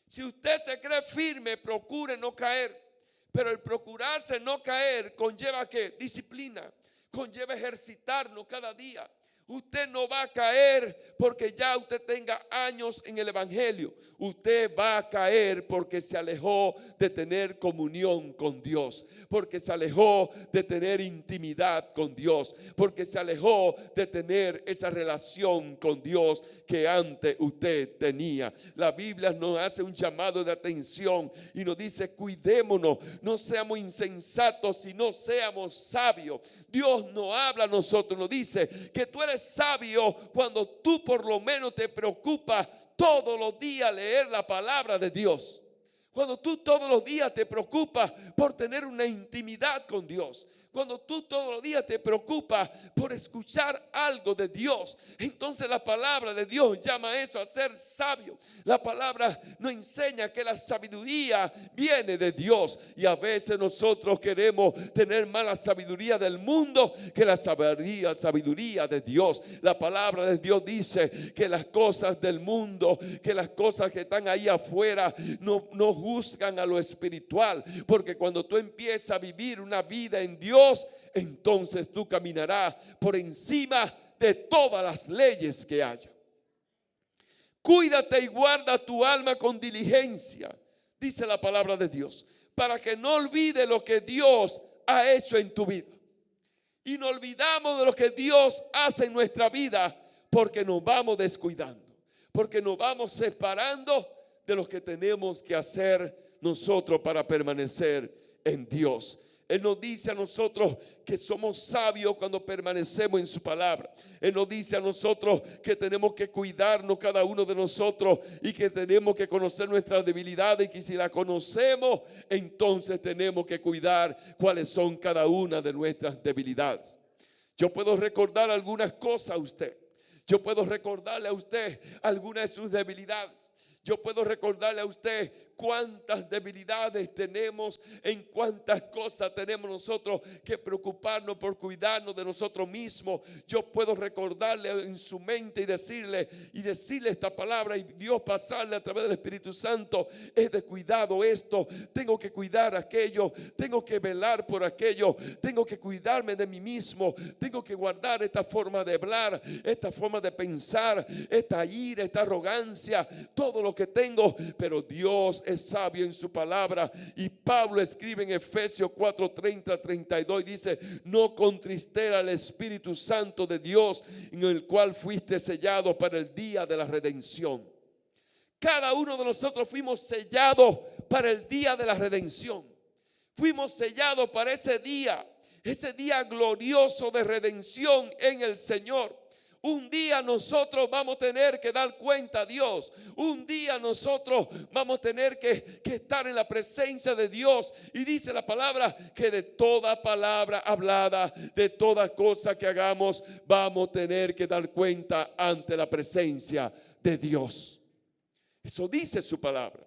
Si usted se cree firme, procure no caer. Pero el procurarse no caer conlleva ¿qué? Disciplina, conlleva ejercitarnos cada día. Usted no va a caer porque ya usted tenga años en el evangelio. Usted va a caer porque se alejó de tener comunión con Dios, porque se alejó de tener intimidad con Dios, porque se alejó de tener esa relación con Dios que antes usted tenía. La Biblia nos hace un llamado de atención y nos dice: cuidémonos, no seamos insensatos, sino seamos sabios. Dios nos habla a nosotros, nos dice que tú eres sabio cuando tú por lo menos te preocupas todos los días leer la palabra de Dios. Cuando tú todos los días te preocupas por tener una intimidad con Dios. Cuando tú todos los días te preocupas por escuchar algo de Dios, entonces la palabra de Dios llama eso a ser sabio. La palabra nos enseña que la sabiduría viene de Dios, y a veces nosotros queremos tener más la sabiduría del mundo que la sabiduría de Dios. La palabra de Dios dice que las cosas del mundo, que las cosas que están ahí afuera no juzgan a lo espiritual, porque cuando tú empiezas a vivir una vida en Dios, entonces tú caminarás por encima de todas las leyes que haya. Cuídate y guarda tu alma con diligencia, dice la palabra de Dios, para que no olvides lo que Dios ha hecho en tu vida. Y no olvidamos de lo que Dios hace en nuestra vida porque nos vamos descuidando, porque nos vamos separando de lo que tenemos que hacer nosotros para permanecer en Dios. Él nos dice a nosotros que somos sabios cuando permanecemos en su palabra. Él nos dice a nosotros que tenemos que cuidarnos cada uno de nosotros y que tenemos que conocer nuestras debilidades y que si las conocemos, entonces tenemos que cuidar cuáles son cada una de nuestras debilidades. Yo puedo recordar algunas cosas a usted. Yo puedo recordarle a usted algunas de sus debilidades. Yo puedo recordarle a usted cuántas debilidades tenemos, en cuántas cosas tenemos nosotros que preocuparnos por cuidarnos de nosotros mismos. Yo puedo recordarle en su mente y decirle esta palabra y Dios pasarle a través del Espíritu Santo: es de cuidado esto, tengo que cuidar aquello, tengo que velar por aquello, tengo que cuidarme de mí mismo, tengo que guardar esta forma de hablar, esta forma de pensar, esta ira, esta arrogancia, todo lo que tengo. Pero Dios es sabio en su palabra, y Pablo escribe en Efesios 4:30-32 y dice: no contristear al Espíritu Santo de Dios, en el cual fuiste sellado para el día de la redención. Cada uno de nosotros fuimos sellados para el día de la redención. Fuimos sellados para ese día glorioso de redención en el Señor. Un día nosotros vamos a tener que dar cuenta a Dios. Un día nosotros vamos a tener que estar en la presencia de Dios. Y dice la palabra que de toda palabra hablada, de toda cosa que hagamos, vamos a tener que dar cuenta ante la presencia de Dios. Eso dice su palabra.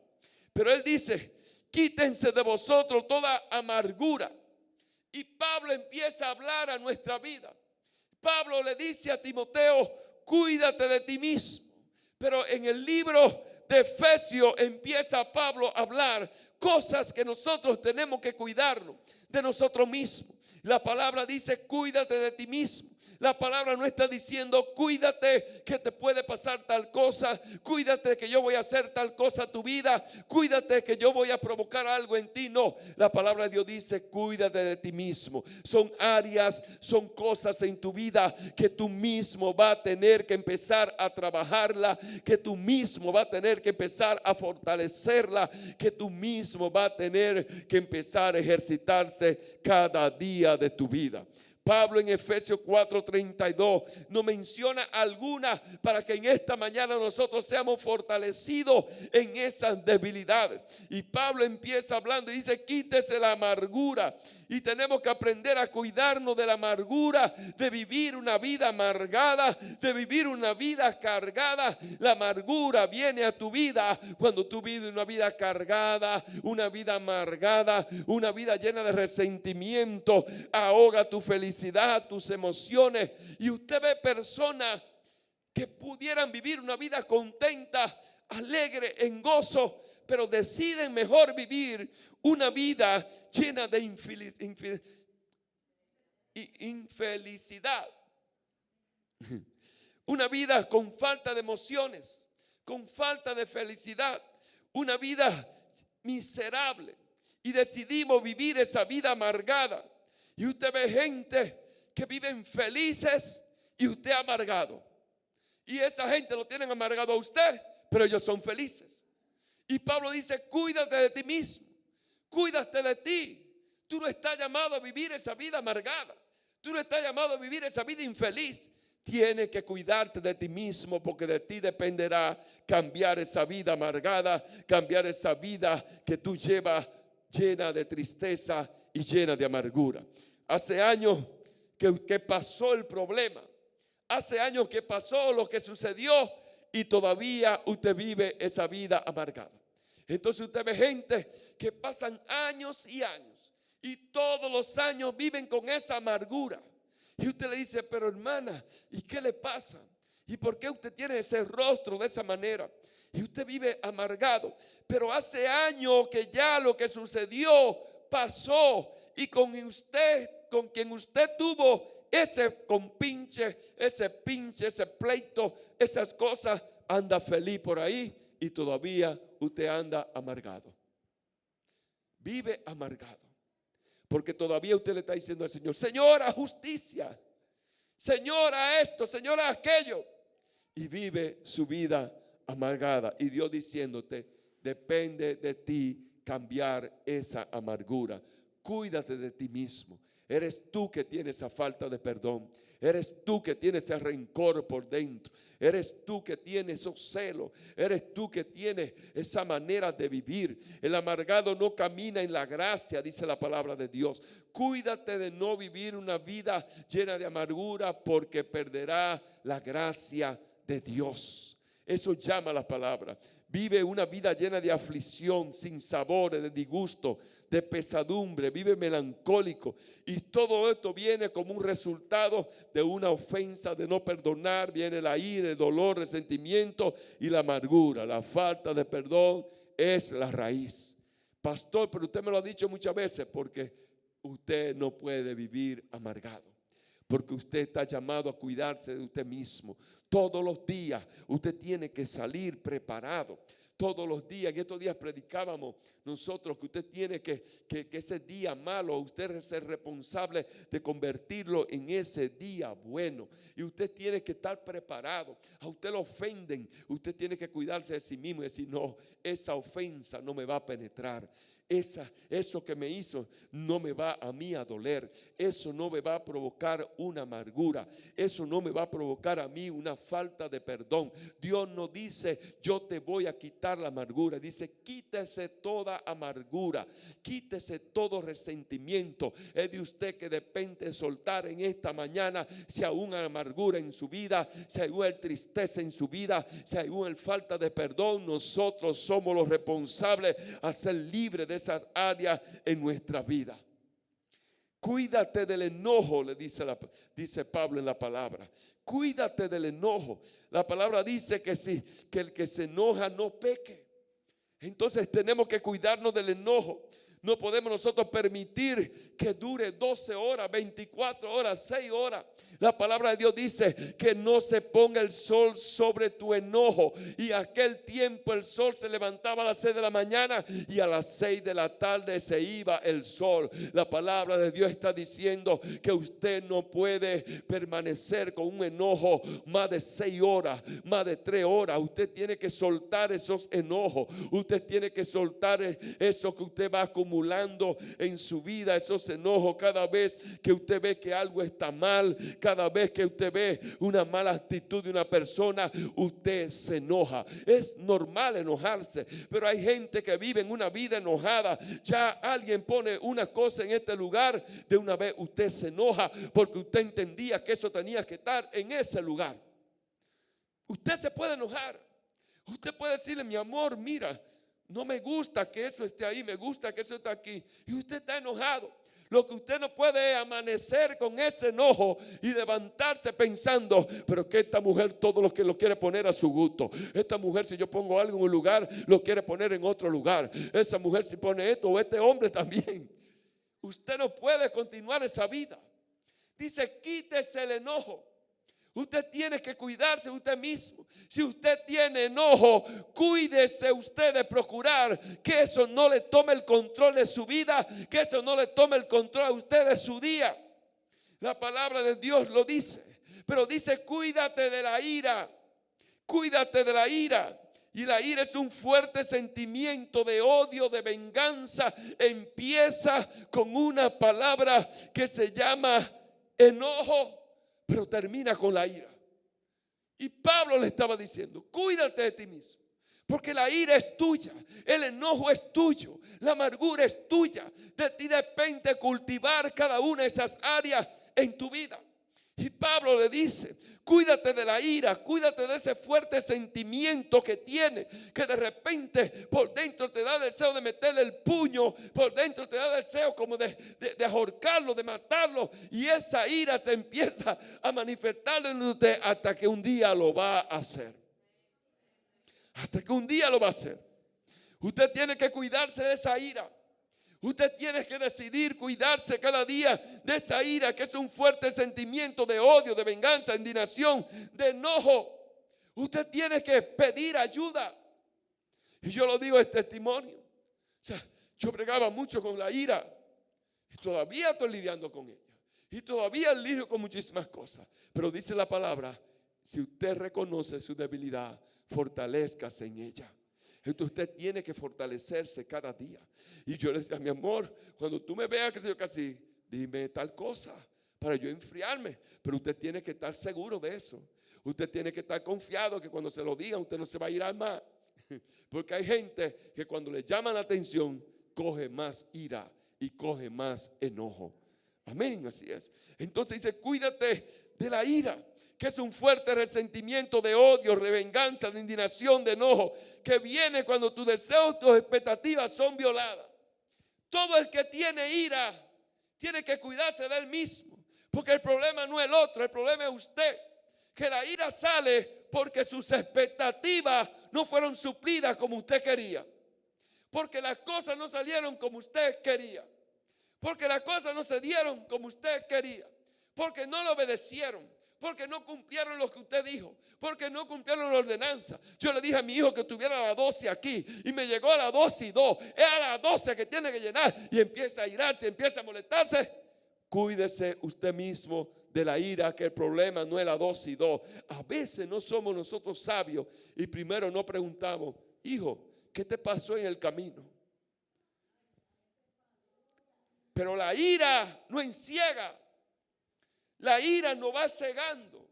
Pero Él dice: quítense de vosotros toda amargura. Y Pablo empieza a hablar a nuestra vida. Pablo le dice a Timoteo: cuídate de ti mismo. Pero en el libro de Efesios empieza Pablo a hablar cosas que nosotros tenemos que cuidarnos de nosotros mismos. La palabra dice: cuídate de ti mismo. La palabra no está diciendo: cuídate que te puede pasar tal cosa, cuídate que yo voy a hacer tal cosa a tu vida, cuídate que yo voy a provocar algo en ti. No, la palabra de Dios dice: cuídate de ti mismo. Son áreas, son cosas en tu vida que tú mismo vas a tener que empezar a trabajarla, que tú mismo vas a tener que empezar a fortalecerla, que tú mismo vas a tener que empezar a ejercitarse cada día de tu vida. Pablo en Efesios 4:32 nos menciona algunas para que en esta mañana nosotros seamos fortalecidos en esas debilidades. Y Pablo empieza hablando y dice: quítese la amargura. Y tenemos que aprender a cuidarnos de la amargura, de vivir una vida amargada, de vivir una vida cargada. La amargura viene a tu vida cuando tú vives una vida cargada, una vida amargada, una vida llena de resentimiento. Ahoga tu felicidad, tus emociones. Y usted ve personas que pudieran vivir una vida contenta, alegre, en gozo, pero deciden mejor vivir una vida llena de infelicidad. Una vida con falta de emociones, con falta de felicidad, una vida miserable. Y decidimos vivir esa vida amargada. Y usted ve gente que viven felices y usted amargado. Y esa gente lo tienen amargado a usted, pero ellos son felices. Y Pablo dice: cuídate de ti mismo, cuídate de ti. Tú no estás llamado a vivir esa vida amargada. Tú no estás llamado a vivir esa vida infeliz. Tienes que cuidarte de ti mismo, porque de ti dependerá cambiar esa vida amargada, cambiar esa vida que tú llevas llena de tristeza y llena de amargura. Hace años que pasó el problema. Hace años que pasó lo que sucedió y todavía usted vive esa vida amargada. Entonces usted ve gente que pasan años y años y todos los años viven con esa amargura. Y usted le dice: pero hermana, ¿y qué le pasa? ¿Y por qué usted tiene ese rostro de esa manera? Y usted vive amargado. Pero hace años que ya lo que sucedió pasó, y con quien usted tuvo ese compinche, ese pleito, esas cosas, anda feliz por ahí y todavía usted anda amargado. Vive amargado. Porque todavía usted le está diciendo al Señor: Señora, justicia. Señora, esto, Señora, aquello. Y vive su vida amargada. Y Dios diciéndote: depende de ti cambiar esa amargura. Cuídate de ti mismo. Eres tú que tienes esa falta de perdón. Eres tú que tienes ese rencor por dentro. Eres tú que tienes esos celos. Eres tú que tienes esa manera de vivir. El amargado no camina en la gracia, dice la palabra de Dios. Cuídate de no vivir una vida llena de amargura, porque perderá la gracia de Dios. Eso llama la palabra. Vive una vida llena de aflicción, sin sabores, de disgusto, de pesadumbre. Vive melancólico. Y todo esto viene como un resultado de una ofensa, de no perdonar. Viene la ira, el dolor, el resentimiento y la amargura. La falta de perdón es la raíz. Pastor, pero usted me lo ha dicho muchas veces, porque usted no puede vivir amargado. Porque usted está llamado a cuidarse de usted mismo. Todos los días usted tiene que salir preparado. Todos los días, en estos días predicábamos nosotros que usted tiene que ese día malo, usted es el responsable de convertirlo en ese día bueno. Y usted tiene que estar preparado. A usted lo ofenden, usted tiene que cuidarse de sí mismo y decir, no, esa ofensa no me va a penetrar. Eso que me hizo no me va a mí a doler. Eso no me va a provocar una amargura. Eso no me va a provocar a mí una falta de perdón. Dios no dice, yo te voy a quitar la amargura. Dice, quítese toda amargura, quítese todo resentimiento. Es de usted que depende soltar en esta mañana, si aún hay amargura en su vida, si aún hay tristeza en su vida, si aún hay falta de perdón. Nosotros somos los responsables a ser libres de esas áreas en nuestra vida. Cuídate del enojo, le dice Pablo en la palabra. Cuídate del enojo. La palabra dice que el que se enoja no peque. Entonces tenemos que cuidarnos del enojo. No podemos nosotros permitir que dure 12 horas, 24 horas, 6 horas. La palabra de Dios dice que no se ponga el sol sobre tu enojo. Y aquel tiempo el sol se levantaba a las 6 de la mañana y a las 6 de la tarde se iba el sol. La palabra de Dios está diciendo que usted no puede permanecer con un enojo más de 6 horas, más de 3 horas. Usted tiene que soltar esos enojos. Usted tiene que soltar eso que usted va acumulando en su vida, esos enojos. Cada vez que usted ve que algo está mal, cada vez que usted ve una mala actitud de una persona, usted se enoja. Es normal enojarse, pero hay gente que vive en una vida enojada. Ya alguien pone una cosa en este lugar, de una vez usted se enoja porque usted entendía que eso tenía que estar en ese lugar. Usted se puede enojar. Usted puede decirle, mi amor, mira, no me gusta que eso esté ahí, me gusta que eso esté aquí. Y usted está enojado. Lo que usted no puede es amanecer con ese enojo y levantarse pensando, pero que esta mujer todo lo que lo quiere poner a su gusto. Esta mujer, si yo pongo algo en un lugar, lo quiere poner en otro lugar. Esa mujer si pone esto, o este hombre también. Usted no puede continuar esa vida. Dice, quítese el enojo. Usted tiene que cuidarse usted mismo. Si usted tiene enojo, cuídese usted de procurar que eso no le tome el control de su vida, que eso no le tome el control a usted de su día. La palabra de Dios lo dice, pero dice, cuídate de la ira. Cuídate de la ira. Y la ira es un fuerte sentimiento de odio, de venganza. Empieza con una palabra que se llama enojo, pero termina con la ira. Y Pablo le estaba diciendo, cuídate de ti mismo, porque la ira es tuya, el enojo es tuyo, la amargura es tuya. De ti depende cultivar cada una de esas áreas en tu vida. Y Pablo le dice, cuídate de la ira, cuídate de ese fuerte sentimiento que tiene, que de repente por dentro te da deseo de meterle el puño, por dentro te da deseo como de ahorcarlo, de matarlo, y esa ira se empieza a manifestar en usted hasta que un día lo va a hacer. Hasta que un día lo va a hacer. Usted tiene que cuidarse de esa ira. Usted tiene que decidir cuidarse cada día de esa ira, que es un fuerte sentimiento de odio, de venganza, de indignación, de enojo. Usted tiene que pedir ayuda. Y yo lo digo, es testimonio. O sea, yo bregaba mucho con la ira y todavía estoy lidiando con ella. Y todavía lidio con muchísimas cosas. Pero dice la palabra, si usted reconoce su debilidad, fortalézcase en ella. Entonces usted tiene que fortalecerse cada día. Y yo le decía, mi amor, cuando tú me veas que soy casi, dime tal cosa para yo enfriarme. Pero usted tiene que estar seguro de eso. Usted tiene que estar confiado que cuando se lo diga usted no se va a ir al mar. Porque hay gente que cuando le llaman la atención coge más ira y coge más enojo. Amén, así es. Entonces dice, cuídate de la ira, que es un fuerte resentimiento de odio, de venganza, de indignación, de enojo, que viene cuando tus deseos, tus expectativas son violadas. Todo el que tiene ira tiene que cuidarse de él mismo, porque el problema no es el otro, el problema es usted. Que la ira sale porque sus expectativas no fueron suplidas como usted quería, porque las cosas no salieron como usted quería, porque las cosas no se dieron como usted quería, porque no lo obedecieron, porque no cumplieron lo que usted dijo, porque no cumplieron la ordenanza. Yo le dije a mi hijo que tuviera la 12 aquí y me llegó a la 12:02. Es a la 12 que tiene que llenar y empieza a irarse, empieza a molestarse. Cuídese usted mismo de la ira, que el problema no es la 12:02. A veces no somos nosotros sabios y primero no preguntamos, hijo, ¿qué te pasó en el camino? Pero la ira no enciega. La ira nos va cegando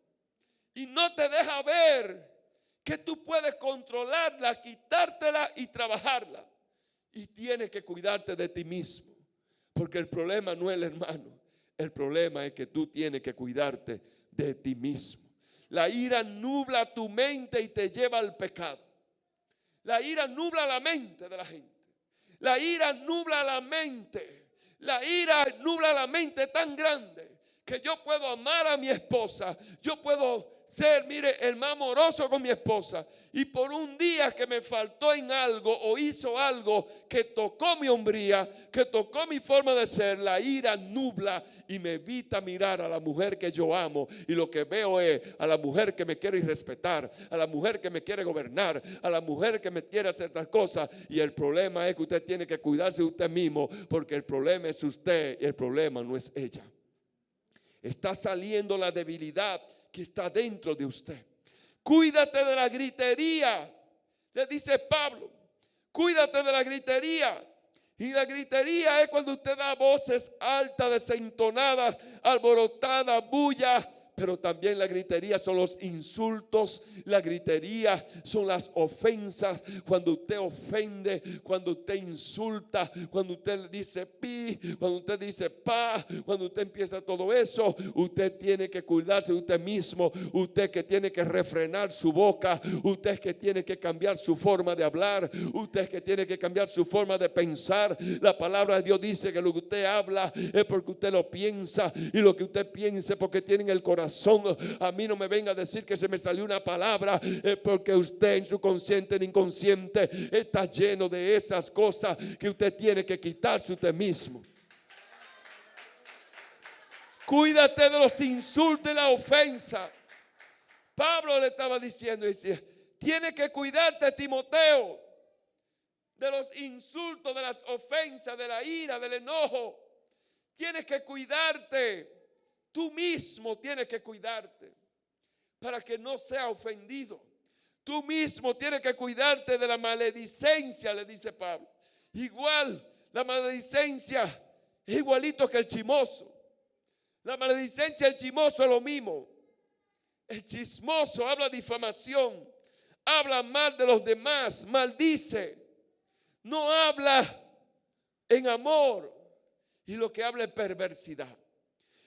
y no te deja ver que tú puedes controlarla, quitártela y trabajarla. Y tienes que cuidarte de ti mismo, porque el problema no es el hermano. El problema es que tú tienes que cuidarte de ti mismo. La ira nubla tu mente y te lleva al pecado. La ira nubla la mente de la gente. La ira nubla la mente. La ira nubla la mente tan grande que yo puedo amar a mi esposa, yo puedo ser, mire, el más amoroso con mi esposa, y por un día que me faltó en algo o hizo algo que tocó mi hombría, que tocó mi forma de ser, la ira nubla y me evita mirar a la mujer que yo amo, y lo que veo es a la mujer que me quiere irrespetar, a la mujer que me quiere gobernar, a la mujer que me quiere hacer tal cosa. Y el problema es que usted tiene que cuidarse de usted mismo, porque el problema es usted y el problema no es ella. Está saliendo la debilidad que está dentro de usted. Cuídate de la gritería, le dice Pablo. Cuídate de la gritería. Y la gritería es cuando usted da voces altas, desentonadas, alborotadas, bulla. Pero también la gritería son los insultos, la gritería son las ofensas. Cuando usted ofende, cuando usted insulta, cuando usted dice pi, cuando usted dice pa, cuando usted empieza todo eso, usted tiene que cuidarse de usted mismo. Usted que tiene que refrenar su boca, usted que tiene que cambiar su forma de hablar, usted que tiene que cambiar su forma de pensar. La palabra de Dios dice que lo que usted habla es porque usted lo piensa, y lo que usted piensa es porque tiene en el corazón. A mí no me venga a decir que se me salió una palabra, porque usted en su consciente, en inconsciente, está lleno de esas cosas que usted tiene que quitarse usted mismo. Cuídate de los insultos y la ofensa. Pablo le estaba diciendo, decía, tiene que cuidarte, Timoteo, de los insultos, de las ofensas, de la ira, del enojo. Tienes que cuidarte. Tú mismo tienes que cuidarte para que no sea ofendido. Tú mismo tienes que cuidarte de la maledicencia, le dice Pablo. Igual, la maledicencia es igualito que el chismoso. La maledicencia y el chismoso es lo mismo. El chismoso habla difamación, habla mal de los demás, maldice, no habla en amor, y lo que habla es perversidad.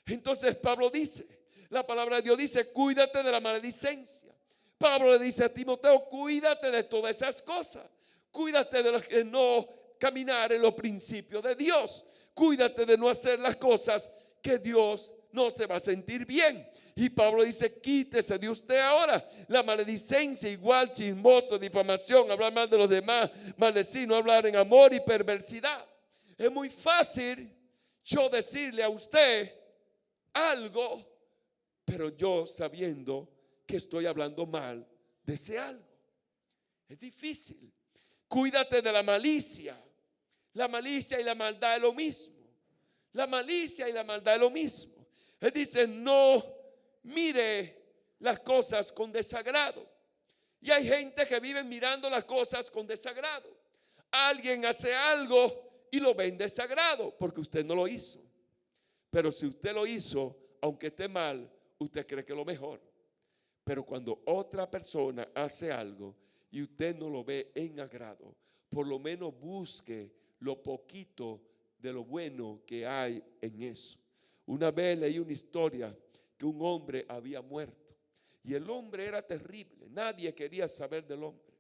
Entonces Pablo dice, la palabra de Dios dice, cuídate de la maledicencia. Pablo le dice a Timoteo, cuídate de todas esas cosas. Cuídate de no caminar en los principios de Dios. Cuídate de no hacer las cosas que Dios no se va a sentir bien. Y Pablo dice, quítese de usted ahora la maledicencia, igual chismoso, difamación, hablar mal de los demás, maldecir, no hablar en amor y perversidad. Es muy fácil yo decirle a usted algo, pero yo sabiendo que estoy hablando mal de ese algo. Es difícil. Cuídate de la malicia. La malicia y la maldad es lo mismo. La malicia y la maldad es lo mismo. Él dice, no mire las cosas con desagrado. Y hay gente que vive mirando las cosas con desagrado. Alguien hace algo y lo ve en desagrado porque usted no lo hizo. Pero si usted lo hizo, aunque esté mal, usted cree que es lo mejor. Pero cuando otra persona hace algo y usted no lo ve en agrado, por lo menos busque lo poquito de lo bueno que hay en eso. Una vez leí una historia que un hombre había muerto y el hombre era terrible. Nadie quería saber del hombre.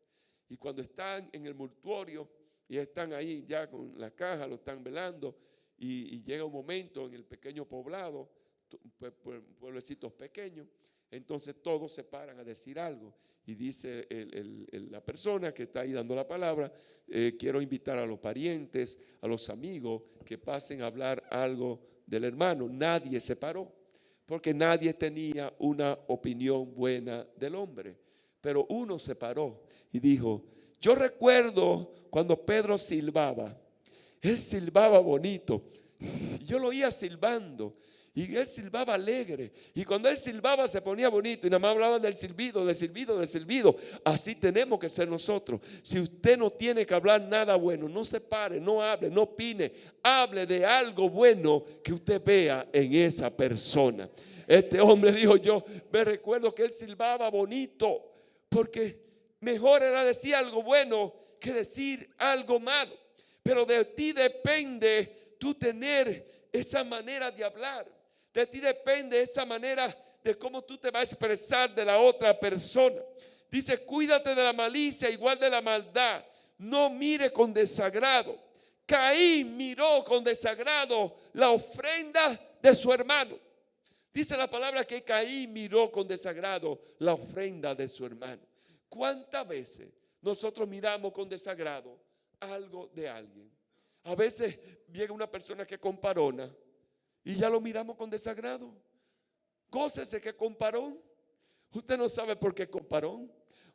Y cuando están en el mortuorio y están ahí ya con la caja, lo están velando, y llega un momento en el pequeño poblado, pueblecitos pequeños, entonces todos se paran a decir algo. Y dice la persona que está ahí dando la palabra, quiero invitar a los parientes, a los amigos que pasen a hablar algo del hermano. Nadie se paró, porque nadie tenía una opinión buena del hombre. Pero uno se paró y dijo, yo recuerdo cuando Pedro silbaba. Él silbaba bonito. Yo lo oía silbando. Y él silbaba alegre. Y cuando él silbaba se ponía bonito. Y nada más hablaban del silbido, del silbido, del silbido. Así tenemos que ser nosotros. Si usted no tiene que hablar nada bueno, no se pare, no hable, no opine. Hable de algo bueno que usted vea en esa persona. Este hombre dijo, yo me recuerdo que él silbaba bonito. Porque mejor era decir algo bueno que decir algo malo. Pero de ti depende tú tener esa manera de hablar. De ti depende esa manera de cómo tú te vas a expresar de la otra persona. Dice, cuídate de la malicia igual de la maldad. No mire con desagrado. Caín miró con desagrado la ofrenda de su hermano. Dice la palabra que Caín miró con desagrado la ofrenda de su hermano. ¿Cuántas veces nosotros miramos con desagrado algo de alguien? A veces llega una persona que comparona y ya lo miramos con desagrado. Gócese que comparó. Usted no sabe por qué comparó.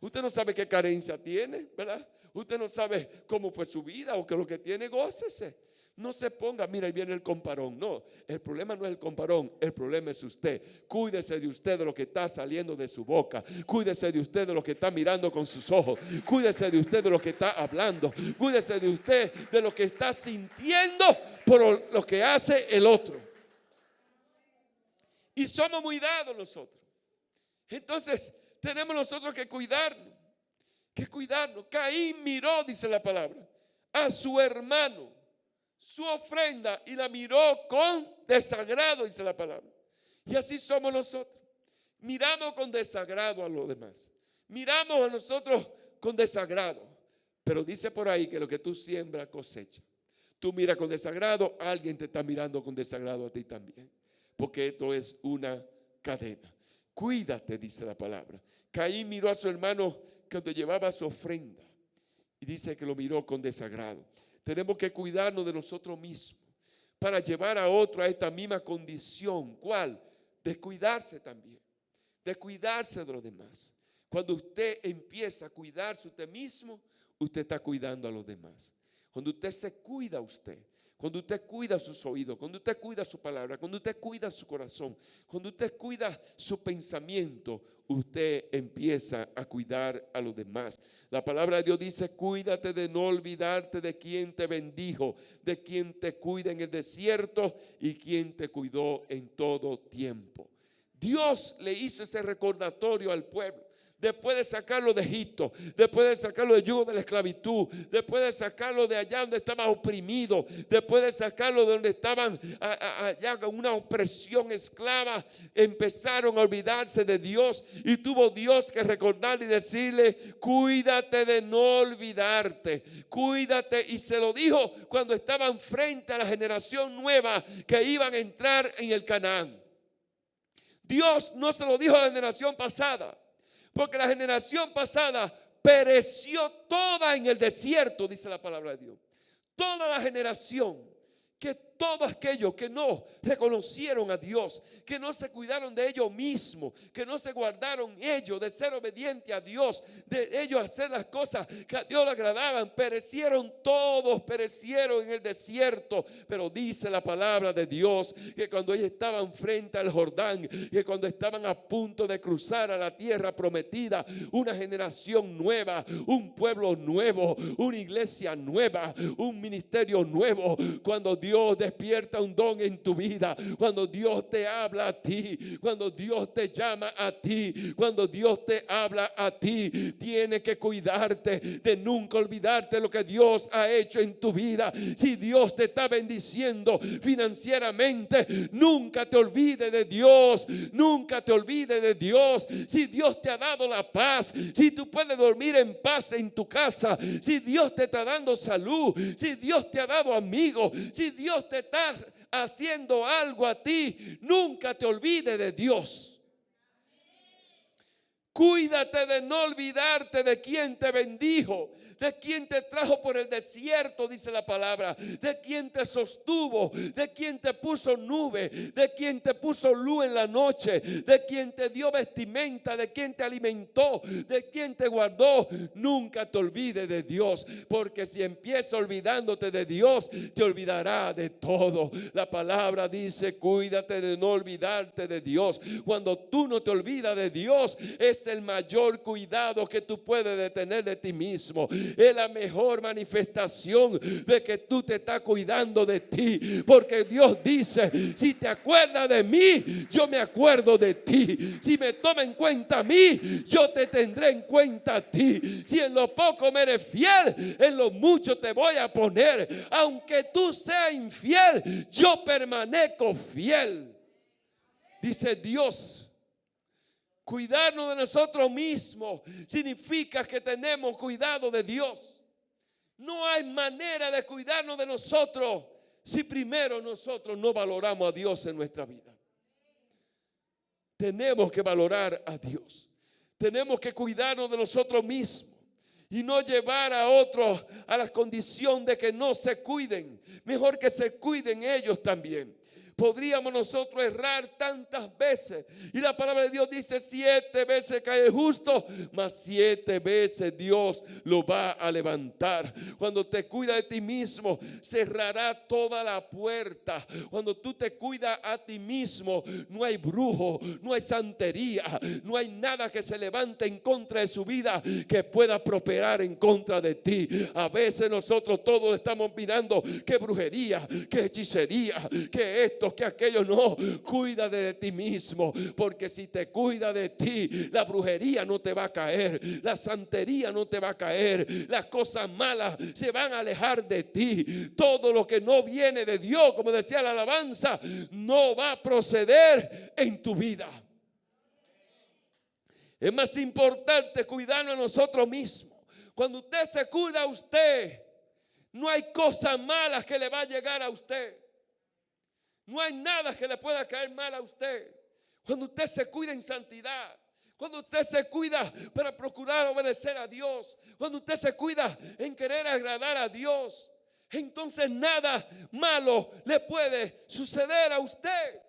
Usted no sabe qué carencia tiene, ¿verdad? Usted no sabe cómo fue su vida o qué es lo que tiene. Gócese. No se ponga, mira, ahí viene el comparón. No, el problema no es el comparón, el problema es usted. Cuídese de usted de lo que está saliendo de su boca. Cuídese de usted de lo que está mirando con sus ojos. Cuídese de usted de lo que está hablando. Cuídese de usted de lo que está sintiendo por lo que hace el otro. Y somos muy dados nosotros. Entonces tenemos nosotros que cuidarnos. Que cuidarnos. Caín miró, dice la palabra, a su hermano, su ofrenda, y la miró con desagrado, dice la palabra. Y así somos nosotros. Miramos con desagrado a los demás. Miramos a nosotros con desagrado. Pero dice por ahí que lo que tú siembras cosecha. Tú miras con desagrado, alguien te está mirando con desagrado a ti también. Porque esto es una cadena. Cuídate, dice la palabra. Caín miró a su hermano cuando llevaba su ofrenda. Y dice que lo miró con desagrado. Tenemos que cuidarnos de nosotros mismos para llevar a otro a esta misma condición. ¿Cuál? De cuidarse también. De cuidarse de los demás. Cuando usted empieza a cuidarse usted mismo, usted está cuidando a los demás. Cuando usted se cuida a usted, cuando usted cuida sus oídos, cuando usted cuida su palabra, cuando usted cuida su corazón, cuando usted cuida su pensamiento, usted empieza a cuidar a los demás. La palabra de Dios dice, cuídate de no olvidarte de quien te bendijo, de quien te cuida en el desierto y quien te cuidó en todo tiempo. Dios le hizo ese recordatorio al pueblo. Después de sacarlo de Egipto, después de sacarlo del yugo de la esclavitud, después de sacarlo de allá donde estaban oprimidos, después de sacarlo de donde estaban allá con una opresión esclava, empezaron a olvidarse de Dios y tuvo Dios que recordarle y decirle, cuídate de no olvidarte, cuídate. Y se lo dijo cuando estaban frente a la generación nueva que iban a entrar en el Canaán. Dios no se lo dijo a la generación pasada. Porque la generación pasada pereció toda en el desierto, dice la palabra de Dios. Toda la generación que todos aquellos que no reconocieron a Dios, que no se cuidaron de ellos mismos, que no se guardaron ellos de ser obedientes a Dios, de ellos hacer las cosas que a Dios le agradaban, perecieron todos, perecieron en el desierto. Pero dice la palabra de Dios que cuando ellos estaban frente al Jordán, que cuando estaban a punto de cruzar a la tierra prometida, una generación nueva, un pueblo nuevo, una iglesia nueva, un ministerio nuevo, cuando Dios despierta un don en tu vida, cuando Dios te habla a ti, cuando Dios te llama a ti, cuando Dios te habla a ti, tienes que cuidarte de nunca olvidarte lo que Dios ha hecho en tu vida. Si Dios te está bendiciendo financieramente, nunca te olvides de Dios, nunca te olvides de Dios. Si Dios te ha dado la paz, si tú puedes dormir en paz en tu casa, si Dios te está dando salud, si Dios te ha dado amigos, si Dios te está haciendo algo a ti, nunca te olvides de Dios. Cuídate de no olvidarte de quien te bendijo, de quien te trajo por el desierto, dice la palabra, de quien te sostuvo, de quien te puso nube, de quien te puso luz en la noche, de quien te dio vestimenta, de quien te alimentó, de quien te guardó. Nunca te olvides de Dios, porque si empiezas olvidándote de Dios, te olvidará de todo. La palabra dice: cuídate de no olvidarte de Dios. Cuando tú no te olvidas de Dios, es el mayor cuidado que tú puedes tener de ti mismo. Es la mejor manifestación de que tú te estás cuidando de ti, porque Dios dice: si te acuerdas de mí, yo me acuerdo de ti. Si me toma en cuenta a mí, yo te tendré en cuenta a ti. Si en lo poco me eres fiel, en lo mucho te voy a poner. Aunque tú seas infiel, yo permanezco fiel, dice Dios. Cuidarnos de nosotros mismos significa que tenemos cuidado de Dios. No hay manera de cuidarnos de nosotros si primero nosotros no valoramos a Dios en nuestra vida. Tenemos que valorar a Dios. Tenemos que cuidarnos de nosotros mismos y no llevar a otros a la condición de que no se cuiden. Mejor que se cuiden ellos también. Podríamos nosotros errar tantas veces, y la palabra de Dios dice: 7 veces cae el justo, mas 7 veces Dios lo va a levantar. Cuando te cuidas de ti mismo, cerrará toda la puerta. Cuando tú te cuidas a ti mismo, no hay brujo, no hay santería, no hay nada que se levante en contra de su vida que pueda prosperar en contra de ti. A veces nosotros todos estamos mirando que brujería, que hechicería, que esto, que aquello. No, cuídate de ti mismo, porque si te cuidas de ti, la brujería no te va a caer, la santería no te va a caer, las cosas malas se van a alejar de ti. Todo lo que no viene de Dios, como decía la alabanza, no va a proceder en tu vida. Es más importante cuidarnos a nosotros mismos. Cuando usted se cuida a usted, no hay cosas malas que le va a llegar a usted. No hay nada que le pueda caer mal a usted. Cuando usted se cuida en santidad, cuando usted se cuida para procurar obedecer a Dios, cuando usted se cuida en querer agradar a Dios, entonces nada malo le puede suceder a usted.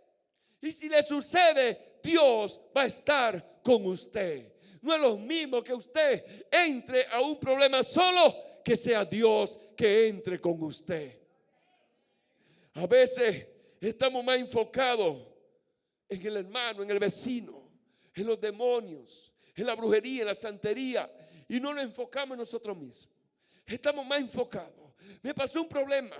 Y si le sucede, Dios va a estar con usted. No es lo mismo que usted entre a un problema solo, que sea Dios que entre con usted. A veces estamos más enfocados en el hermano, en el vecino, en los demonios, en la brujería, en la santería, y no nos enfocamos en nosotros mismos. Estamos más enfocados. Me pasó un problema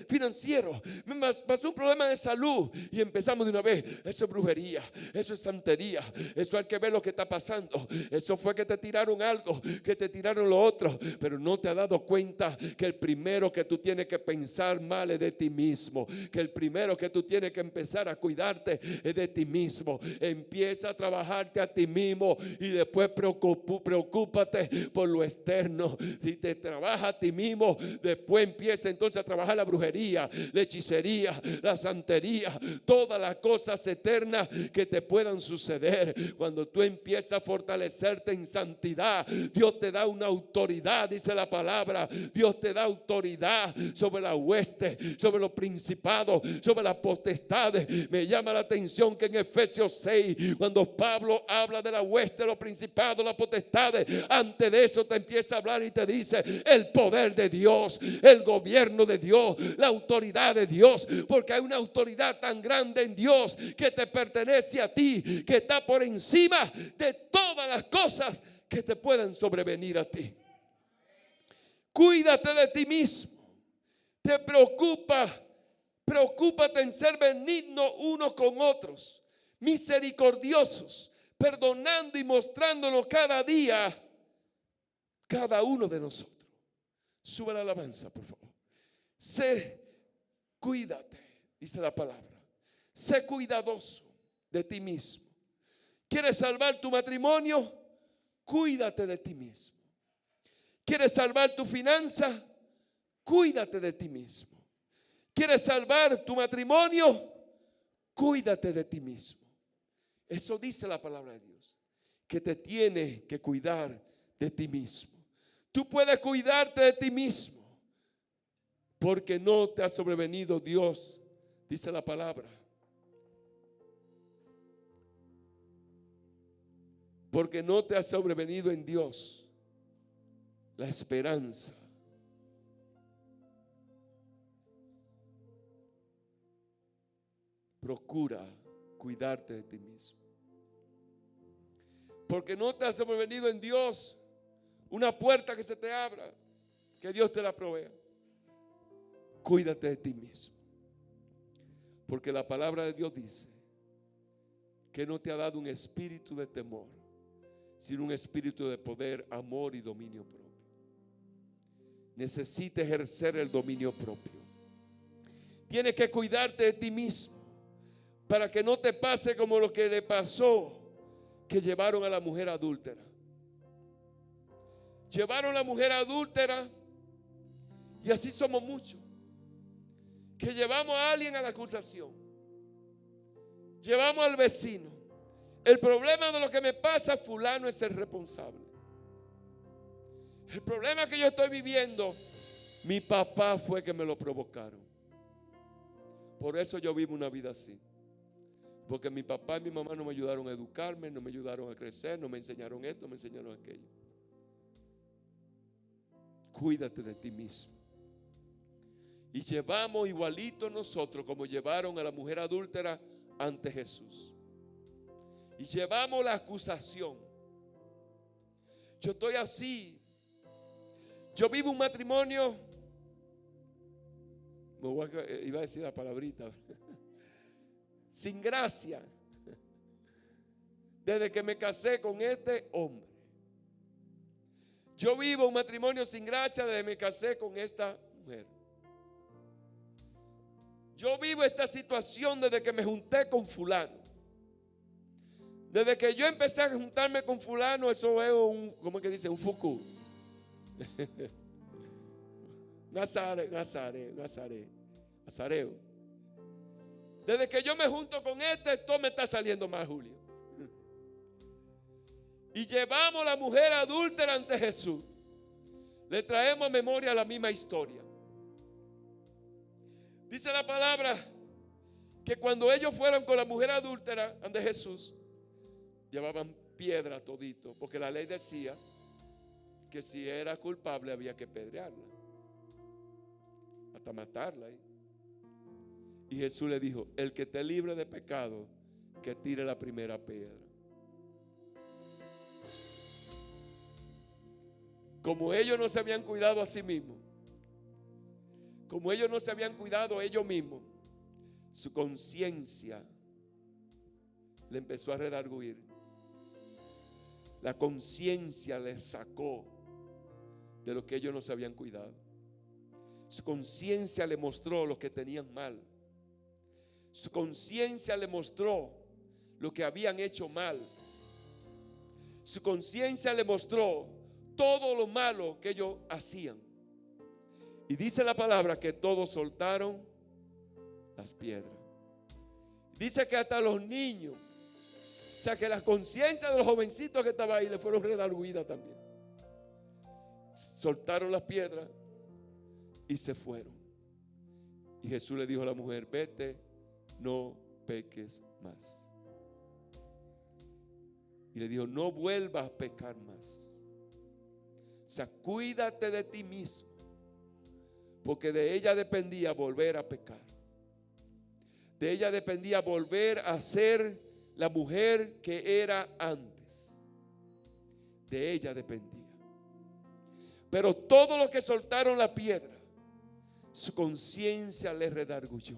financiero, me pasó un problema de salud, y empezamos de una vez: eso es brujería, eso es santería, eso hay que ver lo que está pasando, eso fue que te tiraron algo, que te tiraron lo otro. Pero no te has dado cuenta que el primero que tú tienes que pensar mal es de ti mismo, que el primero que tú tienes que empezar a cuidarte es de ti mismo. Empieza a trabajarte a ti mismo y después preocúpate por lo externo. Si te trabajas a ti mismo. Después empieza entonces a trabajar la brujería, la hechicería, la santería, todas las cosas eternas que te puedan suceder. Cuando tú empiezas a fortalecerte en santidad, Dios te da una autoridad, dice la palabra. Dios te da autoridad sobre la hueste, sobre los principados, sobre las potestades. Me llama la atención que en Efesios 6, cuando Pablo habla de la hueste, los principados, las potestades, antes de eso te empieza a hablar y te dice el poder de Dios, el gobierno de Dios, la autoridad de Dios, porque hay una autoridad tan grande en Dios que te pertenece a ti, que está por encima de todas las cosas que te puedan sobrevenir a ti. Cuídate de ti mismo. Te preocúpate en ser benigno unos con otros, misericordiosos, perdonando y mostrándonos cada día, cada uno de nosotros. Sube la alabanza, por favor. Cuídate, dice la palabra. Sé cuidadoso de ti mismo. ¿Quieres salvar tu matrimonio? Cuídate de ti mismo. ¿Quieres salvar tu finanza? Cuídate de ti mismo. ¿Quieres salvar tu matrimonio? Cuídate de ti mismo. Eso dice la palabra de Dios, que te tiene que cuidar de ti mismo. Tú puedes cuidarte de ti mismo porque no te ha sobrevenido Dios, dice la palabra. Porque no te ha sobrevenido en Dios la esperanza. Procura cuidarte de ti mismo. Porque no te ha sobrevenido en Dios una puerta que se te abra, que Dios te la provea. Cuídate de ti mismo. Porque la palabra de Dios dice que no te ha dado un espíritu de temor, sino un espíritu de poder, amor y dominio propio. Necesitas ejercer el dominio propio. Tienes que cuidarte de ti mismo para que no te pase como lo que le pasó, que llevaron a la mujer adúltera. Llevaron a la mujer adúltera y así somos muchos, que llevamos a alguien a la acusación. Llevamos al vecino. El problema de lo que me pasa, fulano es el responsable. El problema que yo estoy viviendo, mi papá fue que me lo provocaron. Por eso yo vivo una vida así. Porque mi papá y mi mamá no me ayudaron a educarme, no me ayudaron a crecer, no me enseñaron esto, no me enseñaron aquello. Cuídate de ti mismo. Y llevamos igualito nosotros como llevaron a la mujer adúltera ante Jesús. Y llevamos la acusación. Yo estoy así. Yo vivo un matrimonio. Iba a decir la palabrita. Sin gracia. Desde que me casé con este hombre. Yo vivo un matrimonio sin gracia desde que me casé con esta mujer. Yo vivo esta situación desde que me junté con fulano. Desde que yo empecé a juntarme con fulano, eso es un, ¿cómo es que dice? Un fuku. Nazareo. Desde que yo me junto con este, todo me está saliendo mal, Julio. Y llevamos a la mujer adúltera ante Jesús. Le traemos a memoria la misma historia. Dice la palabra que cuando ellos fueron con la mujer adúltera ante Jesús, llevaban piedra todito, porque la ley decía que si era culpable había que pedrearla, hasta matarla. Y Jesús le dijo: el que esté libre de pecado, que tire la primera piedra. Como ellos no se habían cuidado a sí mismos, como ellos no se habían cuidado a ellos mismos, su conciencia le empezó a redarguir. La conciencia les sacó de lo que ellos no se habían cuidado. Su conciencia le mostró lo que tenían mal. Su conciencia le mostró lo que habían hecho mal. Su conciencia le mostró todo lo malo que ellos hacían. Y dice la palabra que todos soltaron las piedras. Dice que hasta los niños, o sea que la conciencia de los jovencitos que estaban ahí le fueron redarguidas también. Soltaron las piedras y se fueron. Y Jesús le dijo a la mujer: vete, no peques más. Y le dijo: no vuelvas a pecar más. O sea, cuídate de ti mismo, porque de ella dependía volver a pecar. De ella dependía volver a ser la mujer que era antes. De ella dependía. Pero todos los que soltaron la piedra, su conciencia les redarguyó.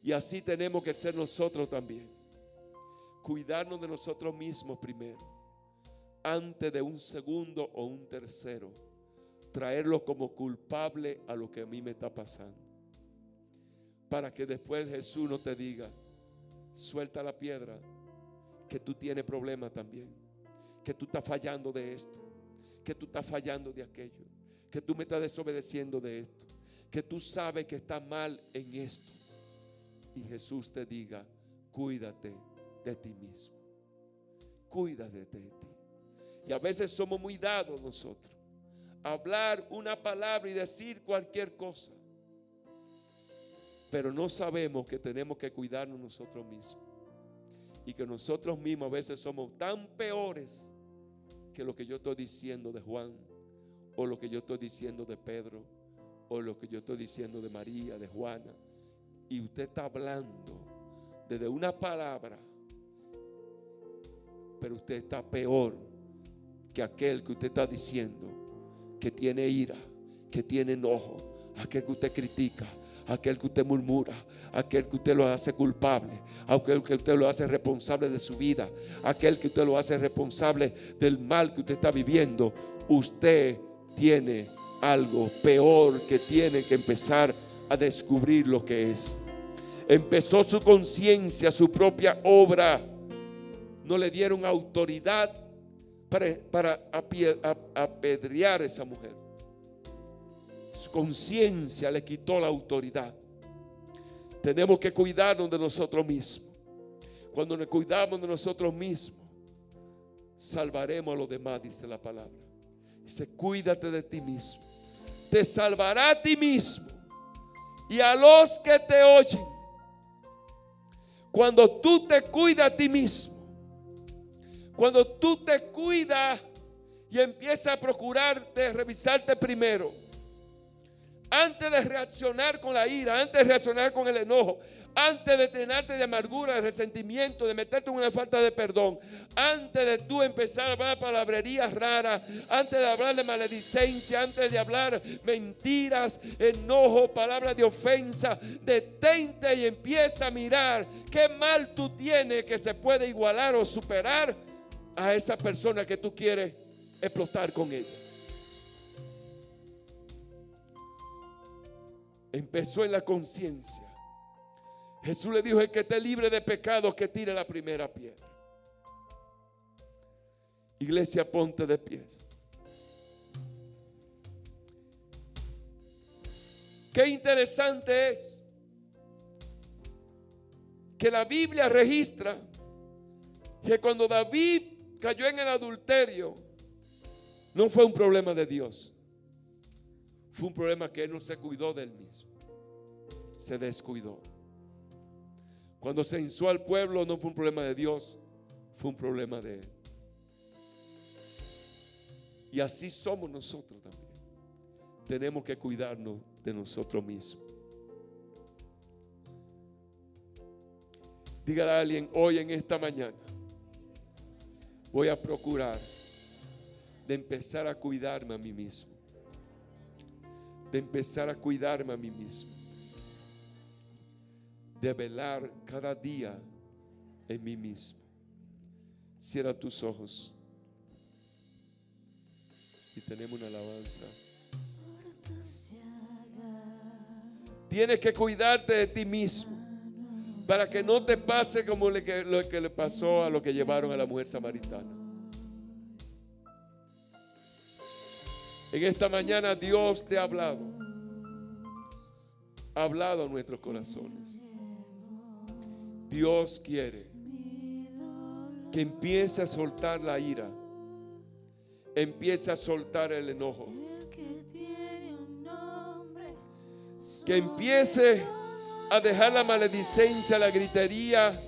Y así tenemos que ser nosotros también. Cuidarnos de nosotros mismos primero, antes de un segundo o un tercero traerlo como culpable a lo que a mí me está pasando, para que después Jesús no te diga: suelta la piedra, que tú tienes problemas también, que tú estás fallando de esto, que tú estás fallando de aquello, que tú me estás desobedeciendo de esto, que tú sabes que está mal en esto. Y Jesús te diga: cuídate de ti mismo, cuídate de ti. Y a veces somos muy dados nosotros a hablar una palabra y decir cualquier cosa, pero no sabemos que tenemos que cuidarnos nosotros mismos, y que nosotros mismos a veces somos tan peores que lo que yo estoy diciendo de Juan, o lo que yo estoy diciendo de Pedro, o lo que yo estoy diciendo de María, de Juana. Y usted está hablando desde una palabra, pero usted está peor que aquel que usted está diciendo que tiene ira, que tiene enojo, aquel que usted critica, aquel que usted murmura, aquel que usted lo hace culpable, aquel que usted lo hace responsable de su vida, aquel que usted lo hace responsable del mal que usted está viviendo. Usted tiene algo peor que tiene que empezar a descubrir lo que es. Empezó su conciencia, su propia obra. No le dieron autoridad para apedrear a esa mujer. Su conciencia le quitó la autoridad. Tenemos que cuidarnos de nosotros mismos. Cuando nos cuidamos de nosotros mismos, salvaremos a los demás, dice la palabra. Dice: cuídate de ti mismo. Te salvará a ti mismo y a los que te oyen. Cuando tú te cuidas a ti mismo, cuando tú te cuidas y empiezas a procurarte, revisarte primero, antes de reaccionar con la ira, antes de reaccionar con el enojo, antes de llenarte de amargura, de resentimiento, de meterte en una falta de perdón, antes de tú empezar a hablar palabrerías raras, antes de hablar de maledicencia, antes de hablar mentiras, enojo, palabras de ofensa, detente y empieza a mirar qué mal tú tienes que se puede igualar o superar a esa persona que tú quieres explotar con ella. Empezó en la conciencia. Jesús le dijo: el que esté libre de pecado, que tire la primera piedra. Iglesia, ponte de pies. Qué interesante es que la Biblia registra que cuando David cayó en el adulterio, no fue un problema de Dios. Fue un problema que él no se cuidó de él mismo. Se descuidó. Cuando se censuró al pueblo, no fue un problema de Dios, fue un problema de él. Y así somos nosotros también. Tenemos que cuidarnos de nosotros mismos. Dígale a alguien: hoy en esta mañana voy a procurar de empezar a cuidarme a mí mismo. De empezar a cuidarme a mí mismo. De velar cada día en mí mismo. Cierra tus ojos y tenemos una alabanza. Tienes que cuidarte de ti mismo para que no te pase como lo que le pasó a lo que llevaron a la mujer samaritana. En esta mañana Dios te ha hablado ha hablado a nuestros corazones. Dios quiere que empiece a soltar la ira, empiece a soltar el enojo, que empiece a dejar la maledicencia, la gritería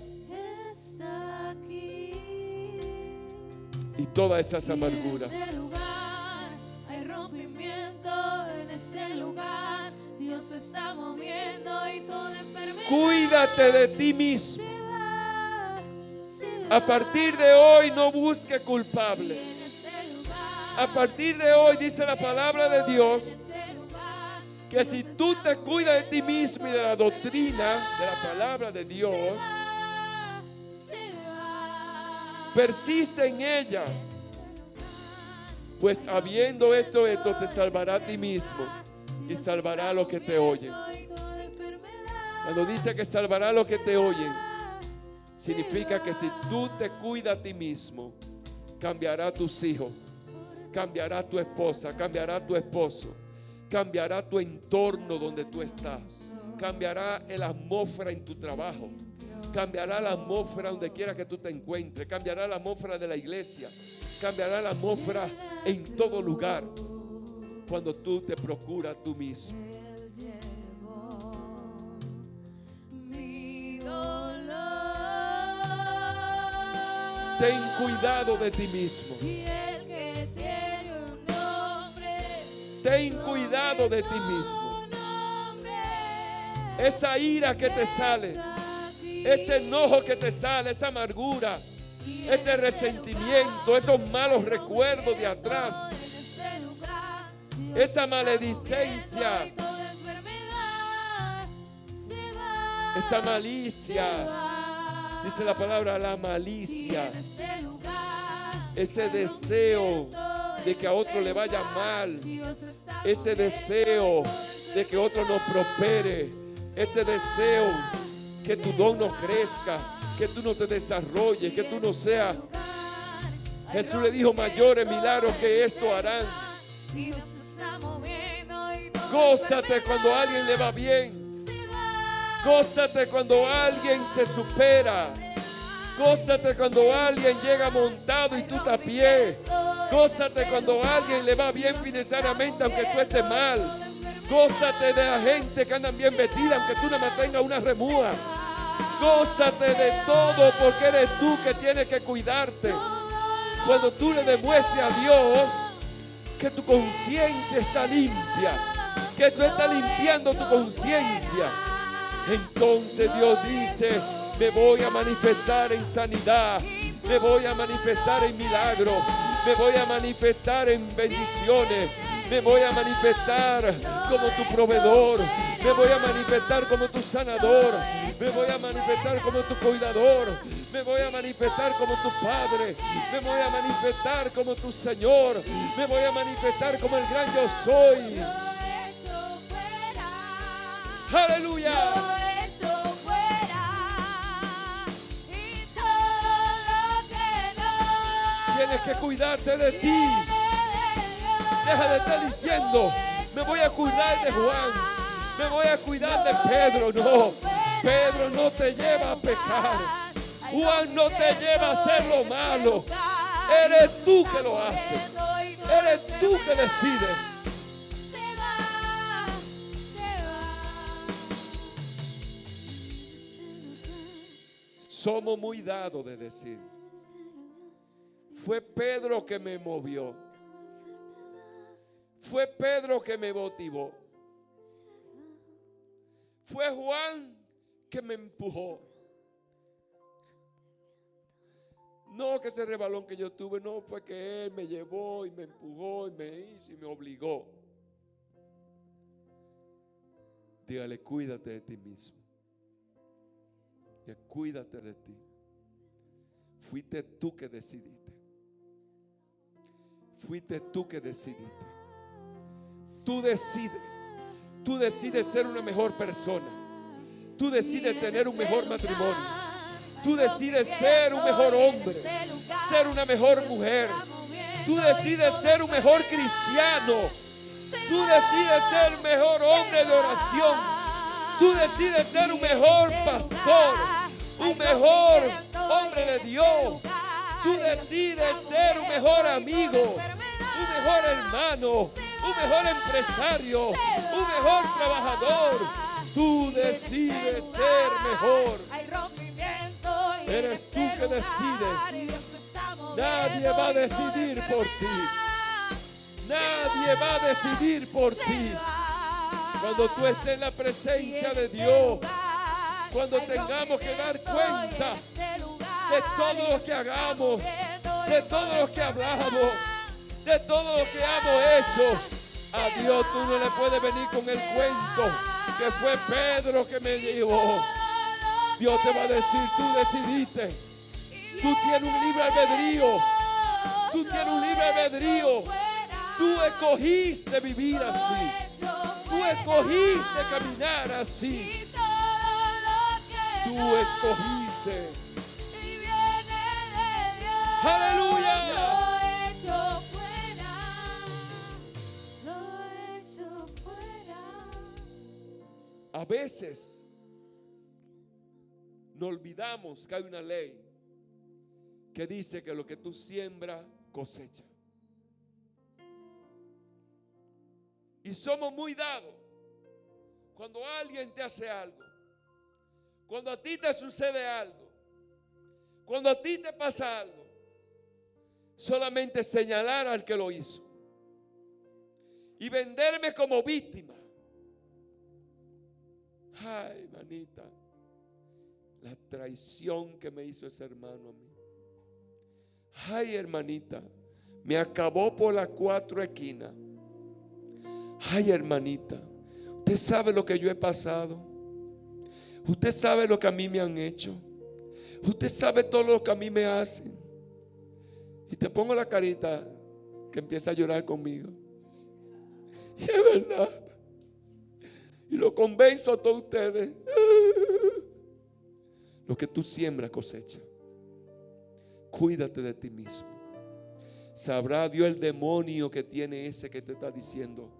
y todas esas amarguras. En este lugar hay rompimiento, en este lugar Dios se está moviendo y toda enfermedad. Cuídate de ti mismo. A partir de hoy no busque culpable. A partir de hoy dice la palabra de Dios que si tú te cuidas de ti mismo y de la doctrina de la palabra de Dios, persiste en ella, pues habiendo esto te salvará a ti mismo y salvará a los que te oyen. Cuando dice que salvará a los que te oyen, significa que si tú te cuidas a ti mismo, cambiará a tus hijos, cambiará a tu esposa, cambiará a tu esposo, cambiará tu entorno donde tú estás, cambiará la atmósfera en tu trabajo, cambiará la atmósfera donde quiera que tú te encuentres, cambiará la atmósfera de la iglesia, cambiará la atmósfera en todo lugar cuando tú te procuras tú mismo. Ten cuidado de ti mismo. Ten cuidado de ti mismo. Esa ira que te sale, ese enojo que te sale, esa amargura, ese resentimiento, esos malos recuerdos de atrás, esa maledicencia, esa malicia. Dice la palabra, la malicia, ese deseo de que a otro le vaya mal, ese deseo de que otro no prospere, ese deseo que tu don no crezca, que tú no te desarrolles, que tú no seas. Jesús le dijo, mayores milagros que esto harán. Gózate cuando a alguien le va bien. Gózate cuando alguien se supera. Gózate cuando alguien llega montado y tú estás a pie. Gózate cuando a alguien le va bien financieramente aunque tú estés mal. Gózate de la gente que andan bien vestida aunque tú no mantengas una remúa. Gózate de todo porque eres tú que tienes que cuidarte. Cuando tú le demuestres a Dios que tu conciencia está limpia, que tú estás limpiando tu conciencia, entonces Dios dice, me voy a manifestar en sanidad, me voy a manifestar en milagros, me voy a manifestar en bendiciones, me voy a manifestar como tu proveedor, me voy a manifestar como tu sanador, me voy a manifestar como tu cuidador, me voy a manifestar como tu padre, me voy a manifestar como tu Señor, me voy a manifestar como el gran yo soy. Aleluya. Tienes que cuidarte de ti. Deja de estar diciendo, me voy a cuidar de Juan, me voy a cuidar de Pedro. No, Pedro no te lleva a pecar. Juan no te lleva a hacer lo malo. Eres tú que lo haces. Eres tú que decides. Somos muy dados de decir, fue Pedro que me movió, fue Pedro que me motivó, fue Juan que me empujó. No que ese rebalón que yo tuve, no fue que él me llevó y me empujó y me hizo y me obligó. Dígale, cuídate de ti mismo. Que cuídate de ti. Fuiste tú que decidiste. Fuiste tú que decidiste. Tú decides. Tú decides ser una mejor persona. Tú decides tener un mejor matrimonio. Tú decides ser un mejor hombre, ser una mejor mujer. Tú decides ser un mejor cristiano. Tú decides ser el mejor hombre de oración. Tú decides ser un mejor pastor, un mejor hombre de Dios. Tú decides ser un mejor amigo, un mejor hermano, un mejor empresario, un mejor trabajador. Tú decides ser mejor. Eres tú que decides. Nadie va a decidir por ti. Nadie va a decidir por ti. Cuando tú estés en la presencia de Dios, cuando tengamos que dar cuenta de todo lo que hagamos, de todo lo que hablamos, de todo lo que hemos hecho, a Dios tú no le puedes venir con el cuento que fue Pedro que me llevó. Dios te va a decir, tú decidiste. Tú tienes un libre albedrío. Tú tienes un libre albedrío. Tú escogiste vivir así. Tú escogiste caminar así. Tú escogiste. ¡Aleluya! A veces nos olvidamos que hay una ley que dice que lo que tú siembras, cosecha. Y somos muy dados cuando alguien te hace algo, cuando a ti te sucede algo, cuando a ti te pasa algo, solamente señalar al que lo hizo y venderme como víctima. Ay, manita, la traición que me hizo ese hermano a mí. Ay, hermanita, me acabó por las 4 esquinas. Ay, hermanita, usted sabe lo que yo he pasado. Usted sabe lo que a mí me han hecho. Usted sabe todo lo que a mí me hacen. Y te pongo la carita que empieza a llorar conmigo. Y es verdad. Y lo convenzo a todos ustedes. Lo que tú siembras, cosecha. Cuídate de ti mismo. Sabrá Dios el demonio que tiene ese que te está diciendo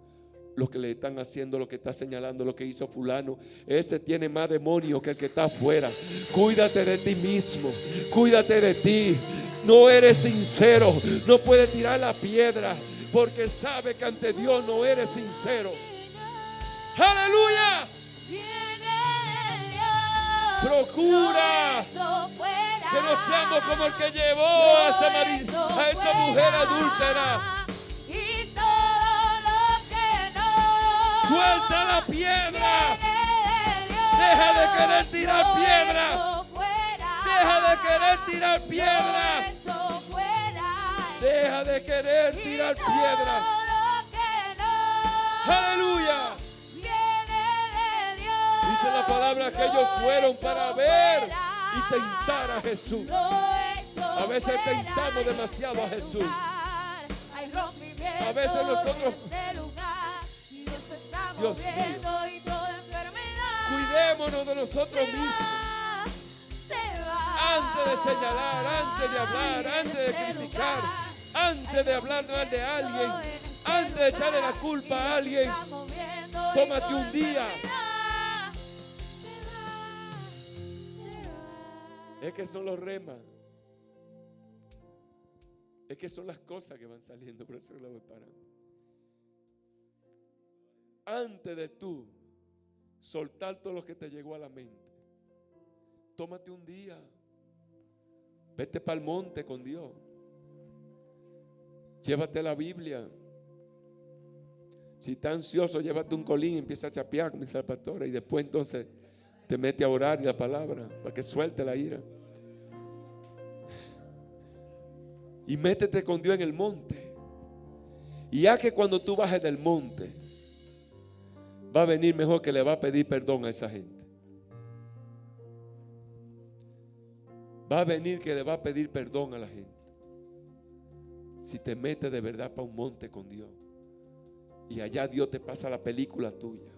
lo que le están haciendo, lo que está señalando, lo que hizo fulano. Ese tiene más demonio que el que está afuera. Cuídate de ti mismo. Cuídate de ti. No eres sincero. No puedes tirar la piedra porque sabe que ante Dios no eres sincero. ¡Aleluya! Procura que no seamos como el que llevó a esa mujer adúltera. Suelta la piedra. Deja de querer tirar piedra. Deja de querer tirar piedra. Deja de querer tirar piedra. Aleluya. Dice la palabra que ellos fueron para ver y tentar a Jesús. A veces tentamos demasiado a Jesús. A veces nosotros, Dios mío, cuidémonos de nosotros mismos. Antes de señalar, antes de hablar, antes de criticar, antes de hablar mal de alguien, antes de echarle la culpa a alguien, tómate un día. Es que son los remas. Es que son las cosas que van saliendo, por eso lo voy parando. Antes de tú soltar todo lo que te llegó a la mente, tómate un día. Vete para el monte con Dios. Llévate la Biblia. Si estás ansioso, llévate un colín y empieza a chapear, como dice la pastora, y después entonces te mete a orar y la palabra para que suelte la ira. Y métete con Dios en el monte. Y ya que cuando tú bajes del monte, va a venir mejor que le va a pedir perdón a esa gente. Va a venir que le va a pedir perdón a la gente. Si te metes de verdad para un monte con Dios. Y allá Dios te pasa la película tuya.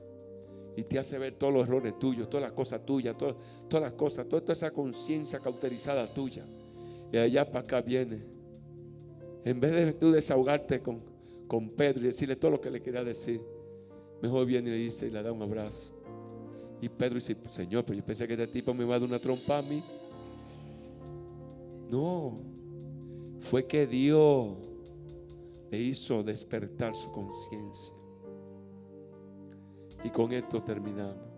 Y te hace ver todos los errores tuyos, todas las cosas tuyas, todas las cosas, toda esa conciencia cauterizada tuya. Y allá para acá viene. En vez de tú desahogarte con Pedro y decirle todo lo que le quería decir, mejor viene y le dice y le da un abrazo. Y Pedro dice, Señor, pero yo pensé que este tipo me iba a dar una trompa a mí. No, fue que Dios le hizo despertar su conciencia. Y con esto terminamos.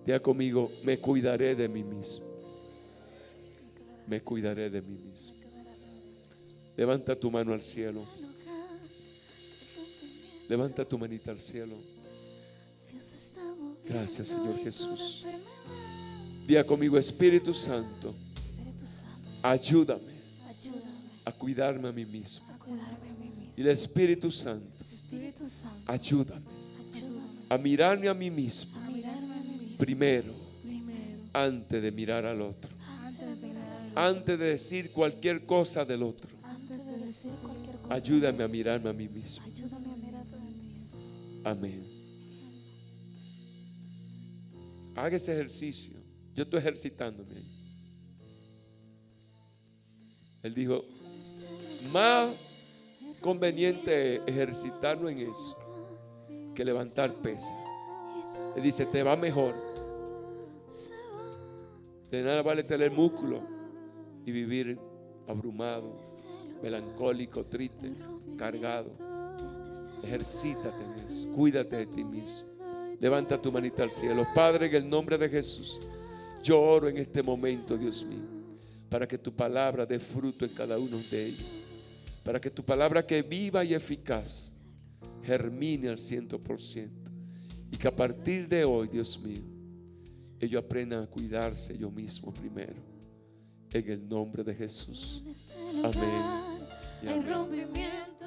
Diga conmigo, me cuidaré de mí mismo. Me cuidaré de mí mismo. Levanta tu mano al cielo. Levanta tu manita al cielo. Gracias, Señor Jesús. Diga conmigo, Espíritu Santo, ayúdame a cuidarme a mí mismo. Y el Espíritu Santo, ayúdame a mirarme a mí mismo primero, antes de mirar al otro, antes de decir cualquier cosa del otro. Ayúdame a mirarme a mí mismo. Amén. Haga ese ejercicio. Yo estoy ejercitándome. Él dijo, más conveniente es ejercitarnos en eso que levantar pesas. Él dice, te va mejor. De nada vale tener músculo y vivir abrumado, melancólico, triste, cargado. Ejercítate en eso. Cuídate de ti mismo. Levanta tu manita al cielo. Padre, en el nombre de Jesús, yo oro en este momento, Dios mío, para que tu palabra dé fruto en cada uno de ellos. Para que tu palabra, que viva y eficaz, germine al 100%. Y que a partir de hoy, Dios mío, ellos aprendan a cuidarse ellos mismos primero. En el nombre de Jesús. Amén. Y Hay amén. rompimiento